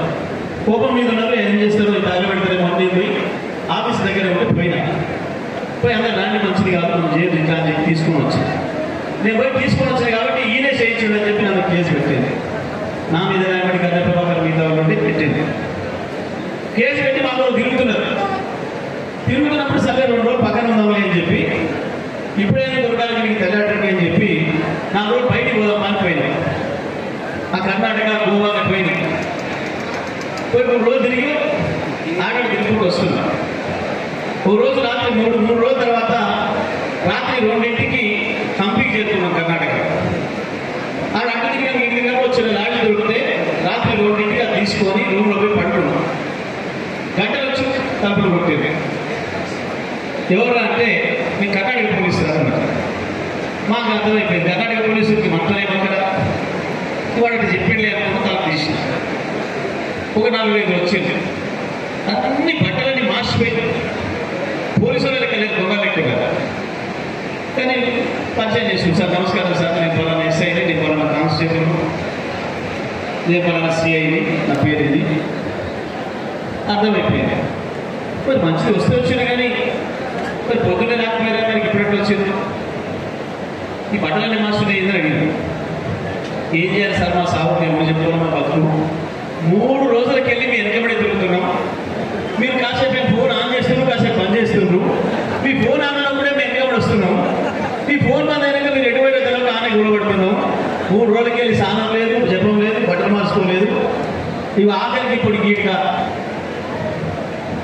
కోపం మీద ఉన్నారు. ఏం చేస్తారో తాగబెడతారేమో అన్నీ పోయి ఆఫీస్ దగ్గర ఉంటే పోయినా అందరూ దాన్ని మంచిది కాదు మనం చేయదు ఇట్లా అని చెప్పి తీసుకొని వచ్చాను. నేను పోయి తీసుకొని వచ్చాను కాబట్టి ఈయనే చేయించండి అని చెప్పి నన్ను కేసు పెట్టింది. నా మీద రాయబడి గడ్డ ప్రభాకర్ మీద నుండి పెట్టింది. కేసు పెట్టి మాకు తిరుగుతున్నారు. తిరుగుతున్నప్పుడు సరే 2 రోజులు పక్కన ఉందామని అని చెప్పి ఇప్పుడైనా దొరకాలి మీకు తెల్లాటండి అని చెప్పి 4 రోజులు బయటికి పోదామా అని పోయినాయి. ఆ కర్ణాటక గోవా పోయినాయి. పోయి 3 రోజులు తిరిగి ఆడ తిరుగుతూ వస్తున్నాం. ఓ రోజు రాత్రి 3 రోజుల తర్వాత రాత్రి 2ంటికి హంపీకి చేరుకున్నాం కర్ణాటక. ఆడ అక్కడికి ఇంటికి వచ్చిన లాడ్జి దొరికితే రాత్రి 2ంటికి అది తీసుకొని రూమ్లో పోయి పడుకున్నాం. గంటలు వచ్చి తలుపులు కొట్టింది. ఎవరు అంటే నేను కర్ణాటక పోలీసు అన్నారు. మాకు అర్థమైపోయింది కర్ణాటక పోలీసులకి మనతోనేమక్కడ వాడికి చెప్పిండే అనుకుంటూ తలుపు తీసి ఒక 4-5 వచ్చింది. అన్ని బట్టలన్నీ మార్చిపోయి పోలీసు వాళ్ళకి లేదు దొంగలెక్కు కదా. కానీ పరిచయం చేసి సార్ నమస్కారం సార్, నేను పలానా ఎస్ఐని, నేను పలానా కానిస్టేబుల్, నేను పలానా సిఐని, నా పేరు ఇది అర్థమైపోయింది. మరి మంచిది వస్తే వచ్చింది కానీ మరి పొద్దున్నే రాకపోయారా మనకి ఇప్పుడెప్పుడు వచ్చింది. ఈ బట్టలన్నీ మార్చుకునే ఏదో అడిగింది. ఏం చేయాలి సార్ మా సాగు ఎవరు చెప్తున్నాం మా బతులు 3 రోజులకి వెళ్ళి మీ వెనకబడి తిరుగుతున్నాం. మీరు కాసేపు ఫోన్ ఆన్ చేస్తున్నారు, కాసేపు బంద్ చేస్తున్నారు. మీ ఫోన్ ఆన్ అన్నప్పుడే మేము వెనకబడి వస్తున్నాం. మీ ఫోన్ బంద్ అయినాక మీరు ఎటువంటి తెలంగా ఆనే గొడవడుతున్నాం. 3 రోజులకి వెళ్ళి స్నానం లేదు, జపం లేదు, బట్టలు మార్చుకోలేదు. ఇవి ఆఖరికి ఇప్పుడు గీట్గా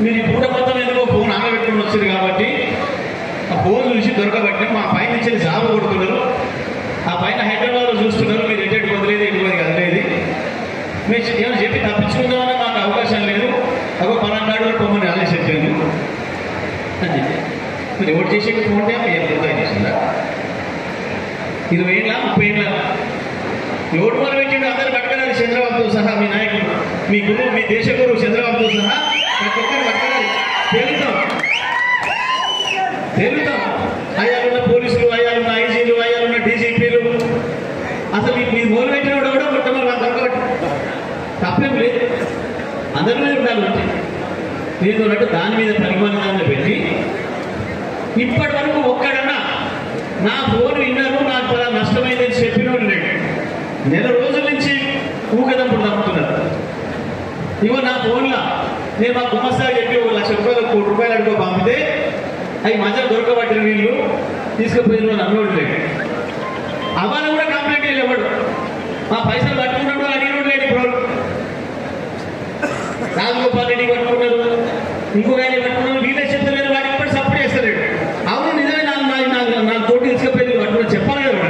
మీరు ఈ పూట మొత్తం ఎందుకో ఫోన్ ఆగబెట్టుకుని వచ్చింది కాబట్టి ఆ ఫోన్ చూసి దొరకబట్టి మా పైన ఇచ్చేది జాబు కొడుతున్నారు. ఆ పైన హైదరాబాద్లో చూస్తున్నారు. మీరు ఎటు వదిలేదు, ఎటువంటి కదలేదు. మీరు ఏమైనా చెప్పి తప్పించుకుందామని మాకు అవకాశం లేదు. అగో పలానాడు పొమ్మని ఆలోచన చెప్పాను అని చెప్పి మీరు ఎవరు చేసే ఫోన్ ఏం వృధా చేసిందా? 20 ఏళ్ళ 30 ఏళ్ళ ఎవరు మొదలు పెట్టిండు అందరూ పట్టుకున్నారు. చంద్రబాబుతో సహా మీ నాయకుడు, మీ గురువు, మీ దేశ గురువు చంద్రబాబుతో సహా ప్రతి ఒక్కరు పట్టుకున్నారు. తేలుతాం అయ్యాలున్న పోలీసులు, అయ్యాలున్న ఐజీలు, అయ్యాలున్న డీజీపీలు. అసలు మీ మొదలు పెట్టిన కూడా మొట్టమొదటి వాళ్ళు దొరకబట్టి తప్పేం లేదు. అందరిలో ఉండాలి. వచ్చి నేను అన్నట్టు దాని మీద పరిమాణాన్ని పెట్టి ఇప్పటి వరకు ఒక్కడన్నా నా ఫోన్ విన్నారు, నాకు చాలా నష్టమైందని చెప్పినోడు లేడు. నెల రోజుల నుంచి ఊకదంపుడు తప్పుతున్నారు. ఇవో నా ఫోన్లో నేను మా గుమ్మస్తాగా చెప్పి 1 లక్ష రూపాయలు, 1 కోటి రూపాయలు అడుగు పంపితే అవి మధ్య దొరకబట్టిన వీళ్ళు తీసుకుపోయిన అన్నోడు లేడు. అవాన కూడా కంప్లైంట్ ఇవ్వడు. మా పైసలు పట్టుకున్నాడు అడిగినోడు లేడు. ఇప్పుడు రాజగోపాల్ రెడ్డి పట్టుకున్నారు, ఇంకొక ఆయన పట్టుకున్నారు. వీళ్ళే చెప్తలేదు, వాడికి ఇప్పటి సపోర్ట్ చేస్తలేడు. అవును నిజమే, నాకు కోటి తీసుకుపోయి పట్టుకుని చెప్పాలి కదా.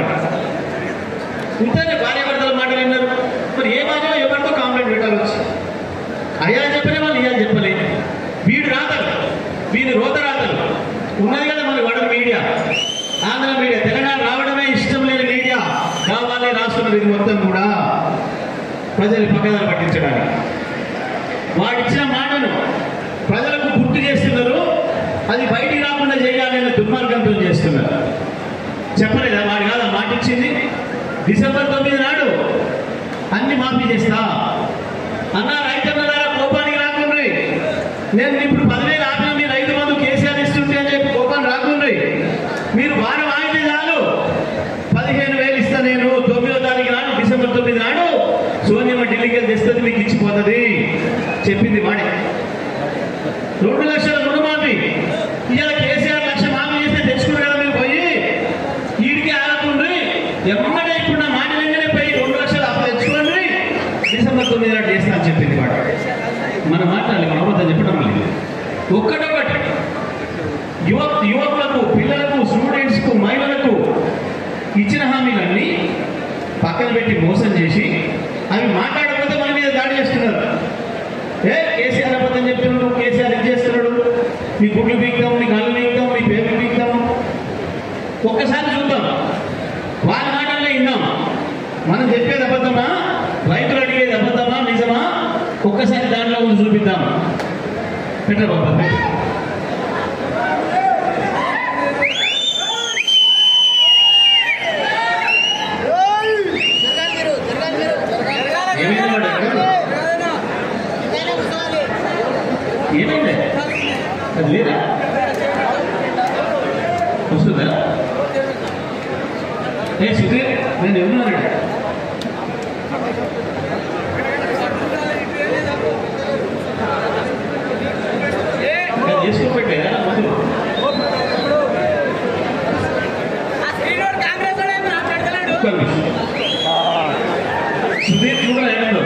ఇంతనే భార్య భర్తల మాటలు విన్నారు. మరి ఏ మాటలో ఎవరితో కంప్లైంట్ పెట్టాలి వచ్చి అయ్యా చెప్పలే, వాళ్ళు ఇయ్యాలి చెప్పలేదు. వీడు రాతలు, వీడు రోత రాతలు ఉన్నది కదా మన వడ మీడియా, ఆంధ్ర మీడియా. తెలంగాణ రావడమే ఇష్టం లేని మీడియా కావాలి రాస్తున్నది. ఇది మొత్తం కూడా ప్రజలు పక్కదారి పట్టించడానికి వాడిచ్చిన మాటను ప్రజలకు గుర్తు చేస్తున్నారు. అది బయటికి రాకుండా చేయాలనే దుర్మార్గంతో చేస్తున్నారు. చెప్పలేదా వాడు కాదు మాట ఇచ్చింది. డిసెంబర్ 9 నాడు అన్ని మాఫీ చేస్తా అన్న. రైతన్నలారా కోపానికి రాకుండ్రి. నేను ఇప్పుడు 10,000 ఆపిన మీ రైతు బంధు కేసీఆర్ ఇస్తుంటే అని చెప్పి కోపాన్ని రాకుండ్రి. మీరు వారం ఆగితే చాలు 10 2 లక్షల రుణమాఫీ ఇవాళ కేసీఆర్ 1 లక్ష మాఫీ చేస్తే తెచ్చుకున్నారు కదా మీరు పోయి వీడికి ఆగకుండా ఎమ్మడే ఇప్పుడు నా మాట వెంటనే పోయి 2 లక్షలు అప్పు తెచ్చుకోండి డిసెంబర్ 9 నాడు చేస్తా అని చెప్పింది మాట. మనం మాట్లాడాలి, మన అబద్ధం చెప్పడం లేదు. ఒక్కటొక్కటి యువకులకు, పిల్లలకు, స్టూడెంట్స్కు, మహిళలకు ఇచ్చిన హామీలన్నీ పక్కన పెట్టి మోసం చేసి అవి మాట్లాడకపోతే మన మీద దాడి చేస్తున్నారు. కేసీఆర్ అబద్ధం చెప్తున్నాడు, కేసీఆర్ ఇది చేస్తున్నాడు, మీ గుడ్లు పీకుతాం, మీ కళ్ళు పీకుతాం, మీ పేర్లు పీకుతాం. ఒక్కసారి చూద్దాం, వాళ్ళ మాటల్లో విన్నాం. మనం చెప్పేది అబద్ధమా, రైతులు అడిగేది అబద్ధమా, నిజమా? ఒక్కసారి దాంట్లో ఉంది చూపిద్దాం. పెట్టరా బాబా. ఏమైంది అది లేదా వస్తుందా? సుధీర్ నేను ఏమన్నానండి చేసుకోబెట్టే ముందు సుధీర్ కూడా ఏమన్నా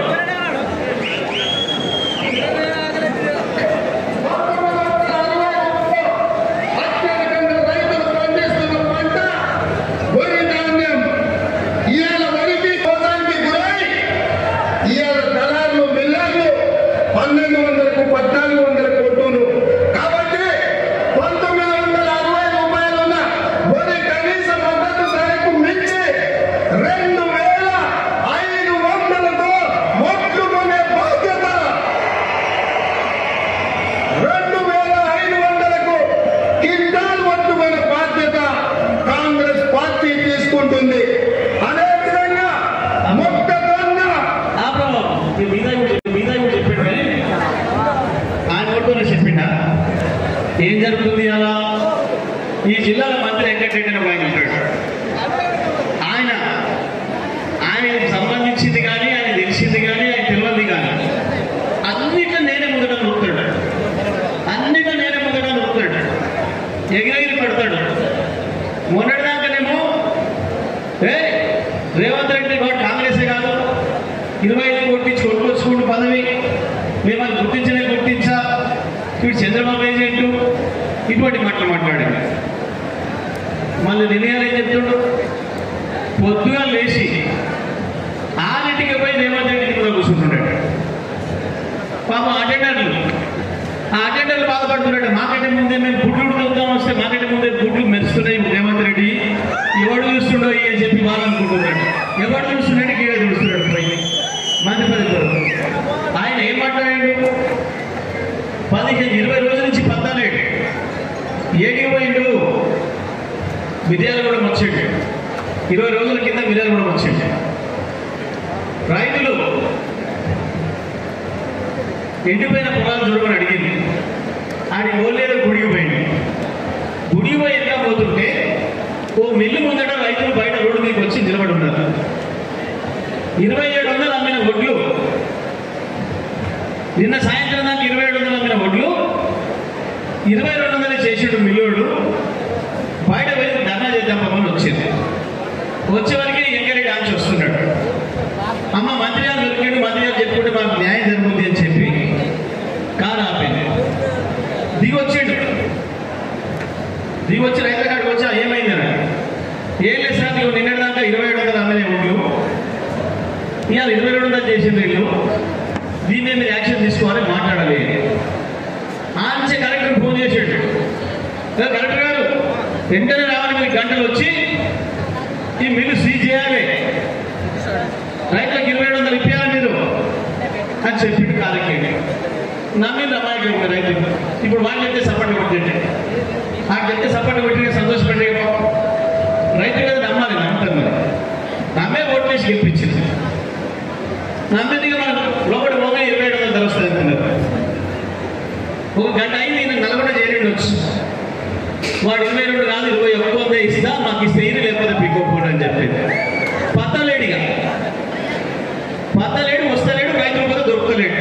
ఏం జరుగుతుంది అలా? ఈ జిల్లాలో మంత్రి వెంకటరెడ్డి అని ఆయన ఉంటాడు. ఆయనకు సంబంధించింది కానీ, ఆయన తెలిసింది కానీ, ఆయన తెలియదు కానీ అన్నిట్లో నేనే ముందట నొక్కుతాడు, అన్నిట్లో నేనే ముందట నొక్కుతాడు, ఎగిరెగిరి పడతాడు. మొన్నటిదాకానేమో రేవంత్ రెడ్డి కాంగ్రెసే కాదు 25 కోట్లు ఇచ్చి కొట్టుకొచ్చుకుంటూ పదవి మేమని గుర్తించా, వీడు చంద్రబాబు ఏజెంటు, ఇటువంటి మాటలు మాట్లాడాడు. మళ్ళీ నిర్ణయాలు ఏం చెప్తుండు? పొద్దుగా లేచి 6ంటికి పోయి రేవంత్ రెడ్డికి కూడా కూర్చుంటున్నాడు. పాపం అటెండర్లు బాధపడుతున్నాడు. మాకంటే ముందే మేము గుడ్లు ఉడుకుతాం వస్తే మాకంటే ముందే గుడ్లు మెరుస్తున్నాయి రేవంత్ రెడ్డి, ఎవడు చూస్తుండో అని చెప్పి వాళ్ళు అనుకుంటున్నాడు. ఎవడు చూస్తున్నాడు, కీడ చూస్తున్నాడు. పోయి మంత్రిపదవి ఆయన ఏం మాట్లాడాడు? 15-20 రోజుల నుంచి పద్దాలేడు, ఏడికి పోయిండు, మిర్యాలగూడెం వచ్చాడు. 20 రోజుల కింద మిర్యాలగూడెం వచ్చాడు. రైతులు ఎండిపోయిన పొలాలు చూడమని అడిగింది. ఆడి ఓలేరు గుడికి పోయింది. గుడికి పోయి ఎంత పోతుంటే ఓ మిల్లు ముందట రైతులు బయట రోడ్డు మీకు వచ్చి నిలబడి ఉన్నారు. 2700 అమ్మిన వడ్లు, నిన్న సాయంత్రం దాకా 2700 అమ్మిన వడ్లు 2200 చేసాడు మిల్లోడు. బయట వెళ్ళి ధర్నా చేద్దాం పమ్మని వచ్చింది. వచ్చేవరకు ఎంకరెడ్డి ఆంచి వస్తున్నాడు. అమ్మ మంత్రి గారు దొరికాడు, మంత్రి గారు చెప్పుకుంటే మాకు న్యాయం జరుగుతుంది అని చెప్పి కారు ఆపింది. దిగొచ్చి రైతుల కాడికి వచ్చా ఏమైందని, ఏం లేదు సార్ నువ్వు నిన్నటి దాకా 2700 అమ్మిన వడ్లు ఇవాళ 2200 చేసింది వీళ్ళు, దీన్ని మీరు యాక్షన్ తీసుకోవాలని మాట్లాడాలి. ఆంచే కలెక్టర్ ఫోన్ చేసాడు. కలెక్టర్ గారు వెంటనే రావాలి, మీరు గంటలు వచ్చి ఈ మిల్లు సీజ్ చేయాలి, రైతులకు 2700 ఇప్పించాలి మీరు అని చెప్పిండు. కాలకేంటి నమ్మింది అమ్మాయికి రైతు. ఇప్పుడు వాళ్ళు చెప్తే సపోర్ట్ కొట్టింటే నాకు చెప్తే సపోర్ట్ కొట్టి సంతోషపడే రైతు కదా నమ్మాలి, నమ్ముతారు. మరి నమ్మే ఓటు వేసి గెలిపించింది. నమ్మేదిగా మనం లోపలి పోగా 2700 ధర వస్తుంది అంటున్నారు. ఒక గంట అయింది, నేను నల్గొండ చేరేడు వచ్చి వాడు 22 కాదు 21 ఇస్తా, మాకు ఇస్తే లేకపోతే పీకోపోడు అని చెప్పేది. పత్తలేడిగా వస్తలేడు, రైతులు కూడా దొరుకుతలేడు.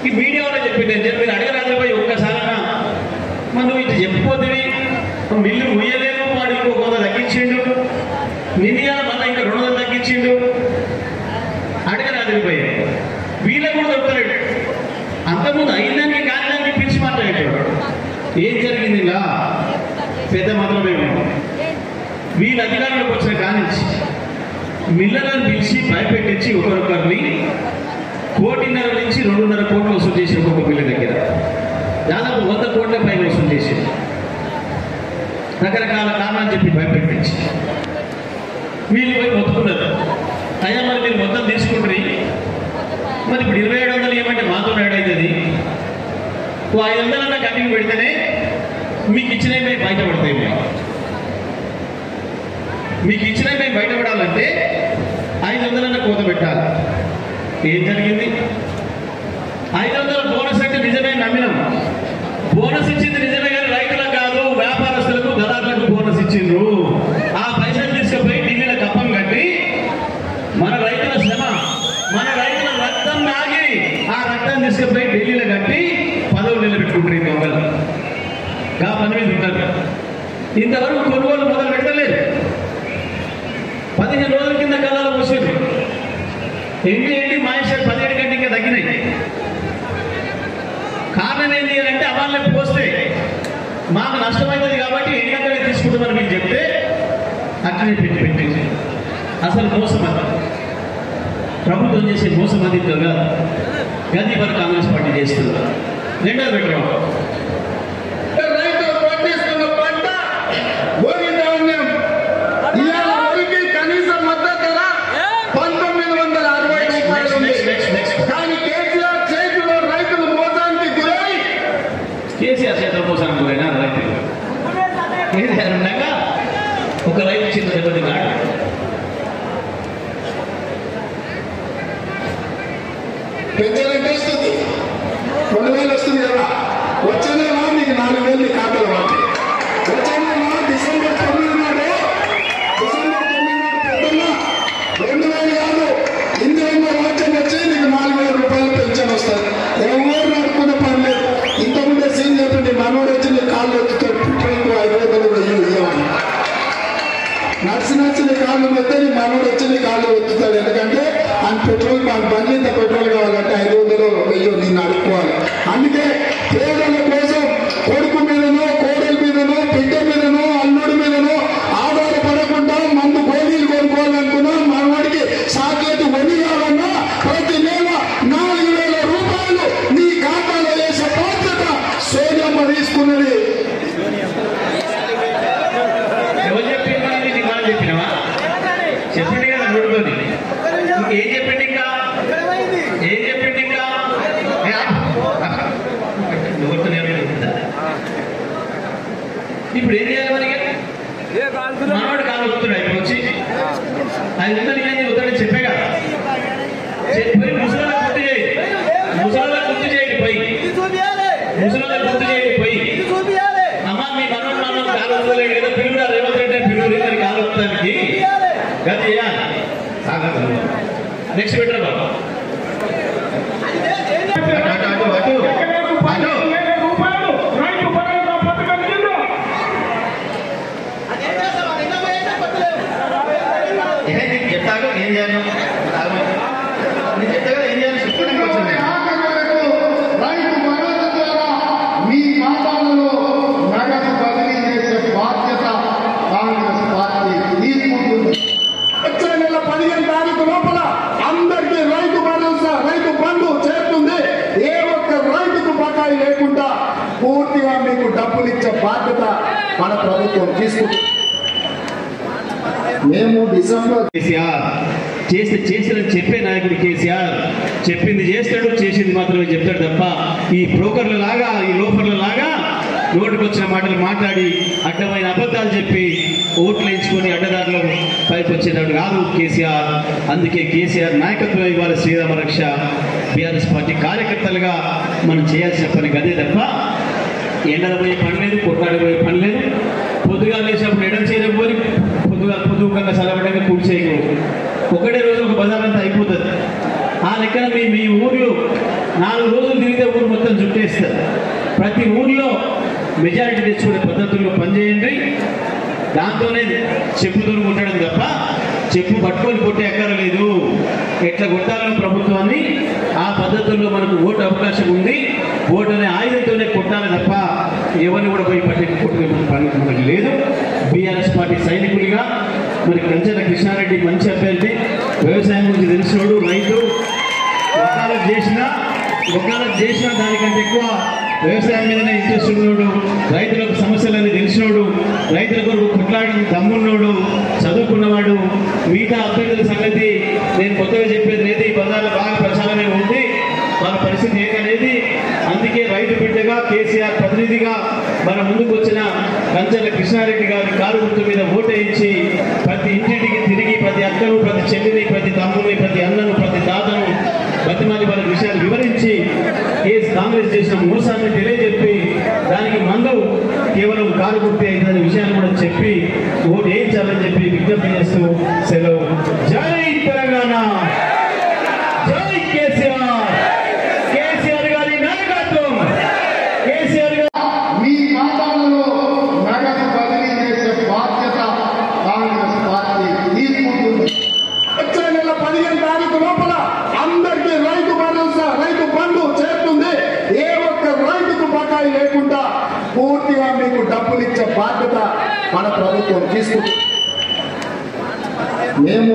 ఈ మీడియా చెప్పి నేను మీరు అడగరాజు పోయి ఒక్కసారైనా మరి నువ్వు ఇటు చెప్పిపోతుంది మిల్లు ముయ్యలేము వాడు ఇంకో 100 తగ్గించిండు నిన్న మళ్ళీ ఇంకా 200 తగ్గించిండు అడగరాజు పోయి వీళ్ళకు కూడా దొరుకుతాడు అంతకుముందు అయిందానికి కాదానికి పిలిచి మాట్లాడేటాడు ఏం జరిగింది ఇలా పెద్ద మొదలమేమో వీళ్ళ అధికారంలోకి వచ్చిన కానించి మిల్లర్లను పిలిచి భయపెట్టించి ఒకరొకరిని 1.5 నుంచి 2.5 కోట్లు వసూలు చేసి ఒక్కొక్క మిల్ల దగ్గర దాదాపు 100 కోట్ల పైన వసూలు చేసి రకరకాల కారణాలు చెప్పి భయపెట్టించి వీళ్ళు పోయి మొత్తుకున్నారు అయ్యా మరి మీరు మొత్తం తీసుకుంటారు మరి ఇప్పుడు 2700 ఏమంటే మాతో యాడ్ అవుతుంది 500 కటింగ్ పెడితేనే మీకు ఇచ్చినవి మేము బయటపడతాయి మీకు ఇచ్చినవి మేము బయటపడాలంటే 500 కోత పెట్టాలి ఏం జరిగింది 500 బోనస్ అంటే నిజమే నమ్మినాం బోనస్ ఇచ్చింది నిజమే కానీ రైతులకు కాదు వ్యాపారస్తులకు దళారులకు బోనస్ ఇచ్చిండ్రు ఆ పైసలు తీసుకుపోయి ఢిల్లీలో కప్పం కట్టి మన రైతుల శ్రమ మన రైతుల రక్తం నాగి ఆ రక్తాన్ని తీసుకుపోయి ఢిల్లీలో కట్టి పదవులు నిలబెట్టుకుంటారు ఈ దొంగలు గా పని మీద ఉంటారు ఇంతవరకు కొనుగోలు మొదలు పెట్టలేదు 15 రోజుల కింద కళ్ళలో పోసారు ఎండి మాయిషర్ 17 గంటకి ఇంకా తగ్గినాయి కారణం ఏంటి అంటే అవాళ్ళకి పోస్తే మాకు నష్టమైనది కాబట్టి ఎండకనే తీసుకుంటామని మీకు చెప్తే అట్లనే పెట్టేసి అసలు మోసం అది ప్రభుత్వం చేసే మోసం అది కాదు గది మరి కాంగ్రెస్ పార్టీ చేస్తున్నారు రెండోది పెట్టాం రైతులు పండిస్తున్న పంట వరి ధాన్యం ఇవాళ వరికి కనీస మద్దతు ధర 1960 రూపాయలు ఉంది కానీ కేసీఆర్ చేతిలో రైతులు మోసానికి గురై కేసీఆర్ చేతుల మోసానికి గురైనా రైతులు కేసీఆర్ ఉండగా ఒక రైతు చిన్న దెబ్బతిన్నాడు పెంచాలంటే వస్తుంది 2000 వస్తుంది కదా వచ్చే నెల మీకు 4000 నీ ఖాతాలో పడతాయి వచ్చే నెల డిసెంబర్ 9 నాడు పెద్దన్న 2000 కాదు ఇందులో రాజ్యం వచ్చి నీకు 4000 రూపాయలు పెన్షన్ వస్తుంది ఎవరు నడుపుకునే పని లేదు ఇంతకుముందే సీన్ చెప్పండి మనోడు వచ్చి నీ కాళ్ళు వచ్చుతాడు పెట్రోల్కు 500 ఇవ్వమని నడిచి నీ కాళ్ళు వస్తే నీ మనోడు వచ్చి నీ కాళ్ళు వచ్చుతాడు ఎందుకంటే ఆయన పెట్రోల్ బండి ఇంత పెట్రోల్ కావాలంటే 500 నిన్ను అడుక్కోవాలి అందుకే పేదల కోసం కొడుకు మీదనో కోడలి మీదనో బిడ్డ మీదనో అల్లుడి మీదనో ఆధారపడకుండా మందు గోళీలు కొనుక్కోవాలనుకున్నా మనవాడికి సాకేటు వరి కావాలన్నా ప్రతి నెల 4000 రూపాయలు నీ ఖాతాలో వేసే బాధ్యత సోనియమ్మ తీసుకున్నది ఎవరు చెప్పింది నీ మనం చెప్పినావా చెప్పింది కదా నోడుకొని ఏం చెప్పింది ఇంకా ఏం చెప్పింది ఇంకా ఇప్పుడు ఏం చేయాలి మనకి మనవాడు కాలు వస్తున్నాడు ఇప్పుడు వచ్చి 500 ఏంది వద్దని చెప్పే కదా పోయి ముసలిలో గుర్తు చేయి ముసలిలో గుర్తు చేయండి పోయి ముసలిలో గుర్తు చేయండి పోయి అమ్మ మీ మనోడు కాలు వస్తలేడు కదా పిలువురా రేవంత్ రెడ్డి పిలువురు మరి కాలు వస్తానికి గది నెక్స్ట్ బెటర్ బాబు చెప్తాడు ఏం చేయాలి నేను చెప్తా ఏం చేయాలి చెప్తానికి వచ్చింది రైతు భరోసా ద్వారా మీ ఖాతాలలో నగదు బదిలీ చేసే బాధ్యత కాంగ్రెస్ పార్టీ తీసుకుంటుంది వచ్చే నెల 15 తారీఖు లోపల అందరికీ రైతు భరోసా రైతు బంధు చేరుతుంది ఏ ఒక్క రైతుకు బకాయి లేకుండా పూర్తిగా మీకు డబ్బులు ఇచ్చే బాధ్యత మన ప్రభుత్వం తీసుకుంటుంది మేము డిసెంబర్ కేసీఆర్ చేసిన చెప్పే నాయకుడు కేసీఆర్ చెప్పింది చేస్తాడు చేసింది మాత్రమే చెప్తాడు తప్ప ఈ బ్రోకర్ల లాగా ఈ లోపర్ల లాగా నోటికి వచ్చిన మాటలు మాట్లాడి అడ్డమైన అబద్ధాలు చెప్పి ఓట్లు ఎంచుకొని అడ్డదారులు పైకి వచ్చేదాడు కాదు కేసీఆర్ అందుకే కేసీఆర్ నాయకత్వం ఇవాళ శ్రీరామ రక్ష బీఆర్ఎస్ పార్టీ కార్యకర్తలుగా మనం చేయాల్సిన పని అదే తప్ప ఎండలు పోయే పని లేదు కొట్లాడి పోయే పని లేదు పొద్దుగా లేచినప్పుడు ఎండలు చేయకపోయి పొద్దుగా చల్లబడ్డాక కూడి చేయకూడదు ఒకటే రోజు ఒక బజార్ అంతా అయిపోతుంది ఆ లెక్కన మీ ఊర్లో 4 రోజులు తిరిగితే ఊరు మొత్తం చుట్టేస్తారు. ప్రతి ఊర్లో మెజారిటీ తెచ్చుకునే పద్ధతుల్లో పనిచేయండి. దాంతోనే చెప్పుతో కొట్టడం తప్ప చెప్పు పట్టుకొని కొట్టే ఎక్కరలేదు. ఎట్లా కొట్టాలని ప్రభుత్వాన్ని ఆ పద్ధతుల్లో మనకు ఓటు అవకాశం ఉంది. ఓటు అనే ఆయుధంతోనే కొట్టాలి తప్ప ఎవరిని కూడా పోయి పట్టి కొట్టుకునే పని మనకు లేదు. బీఆర్ఎస్ పార్టీ సైనికుడిగా మరి కంచెల కృష్ణారెడ్డి మంచి అభ్యర్థి, వ్యవసాయం గురించి తెలిసినోడు, రైతు వకాలత్ చేసిన దానికంటే ఎక్కువ వ్యవసాయం మీదనే ఇంట్రెస్ట్ ఉన్నోడు, రైతులకు సమస్యలన్నీ తెలిసినోడు, రైతుల కొరకు కొట్లాడిన దమ్మున్నోడు, చదువుకున్నవాడు. మిగతా అభ్యర్థుల సంగతి నేను కొత్తగా చెప్పేది లేదు. ఈ బజార్లో బాగా ప్రచారమే ఉంది, వాళ్ళ పరిస్థితి ఏంటనేది. అందుకే రైతు బిడ్డగా కేసీఆర్ ప్రతినిధిగా మన ముందుకు వచ్చిన కంచెల కృష్ణారెడ్డి గారి కారు గుర్తు మీద ఓటేయించి ప్రతి ఇంటింటికి తిరిగి ప్రతి అక్కను, ప్రతి చెల్లిని, ప్రతి తమ్ముని, ప్రతి అన్నను, ప్రతి తాతను బతిమాలి వాళ్ళ విషయాలు వివరించి కాంగ్రెస్ చేసిన మోసాన్ని తెలియజెప్పి దానికి మందు కేవలం కారు గుర్తే అనే విషయాన్ని కూడా చెప్పి ఓటు వేయించాలని చెప్పి విజ్ఞప్తి చేస్తూ సెలవు. జై తెలంగాణ, జై కేసీఆర్, కేసీఆర్ గారి నాయకత్వం. కేసీఆర్ గారు మీ ఖాతాలలో నగదు బదిలీ చేసే బాధ్యత కాంగ్రెస్ పార్టీ తీసుకుంటుంది. వచ్చే నెల 15 తారీఖు లోపల అందరికీ రైతు భరోసా, రైతు బంధు చేరుతుంది. ఏ ఒక్క రైతుకు బకాయి లేకుండా పూర్తిగా మీకు డబ్బులు ఇచ్చే బాధ్యత మన ప్రభుత్వం తీసుకుంటుంది. మేము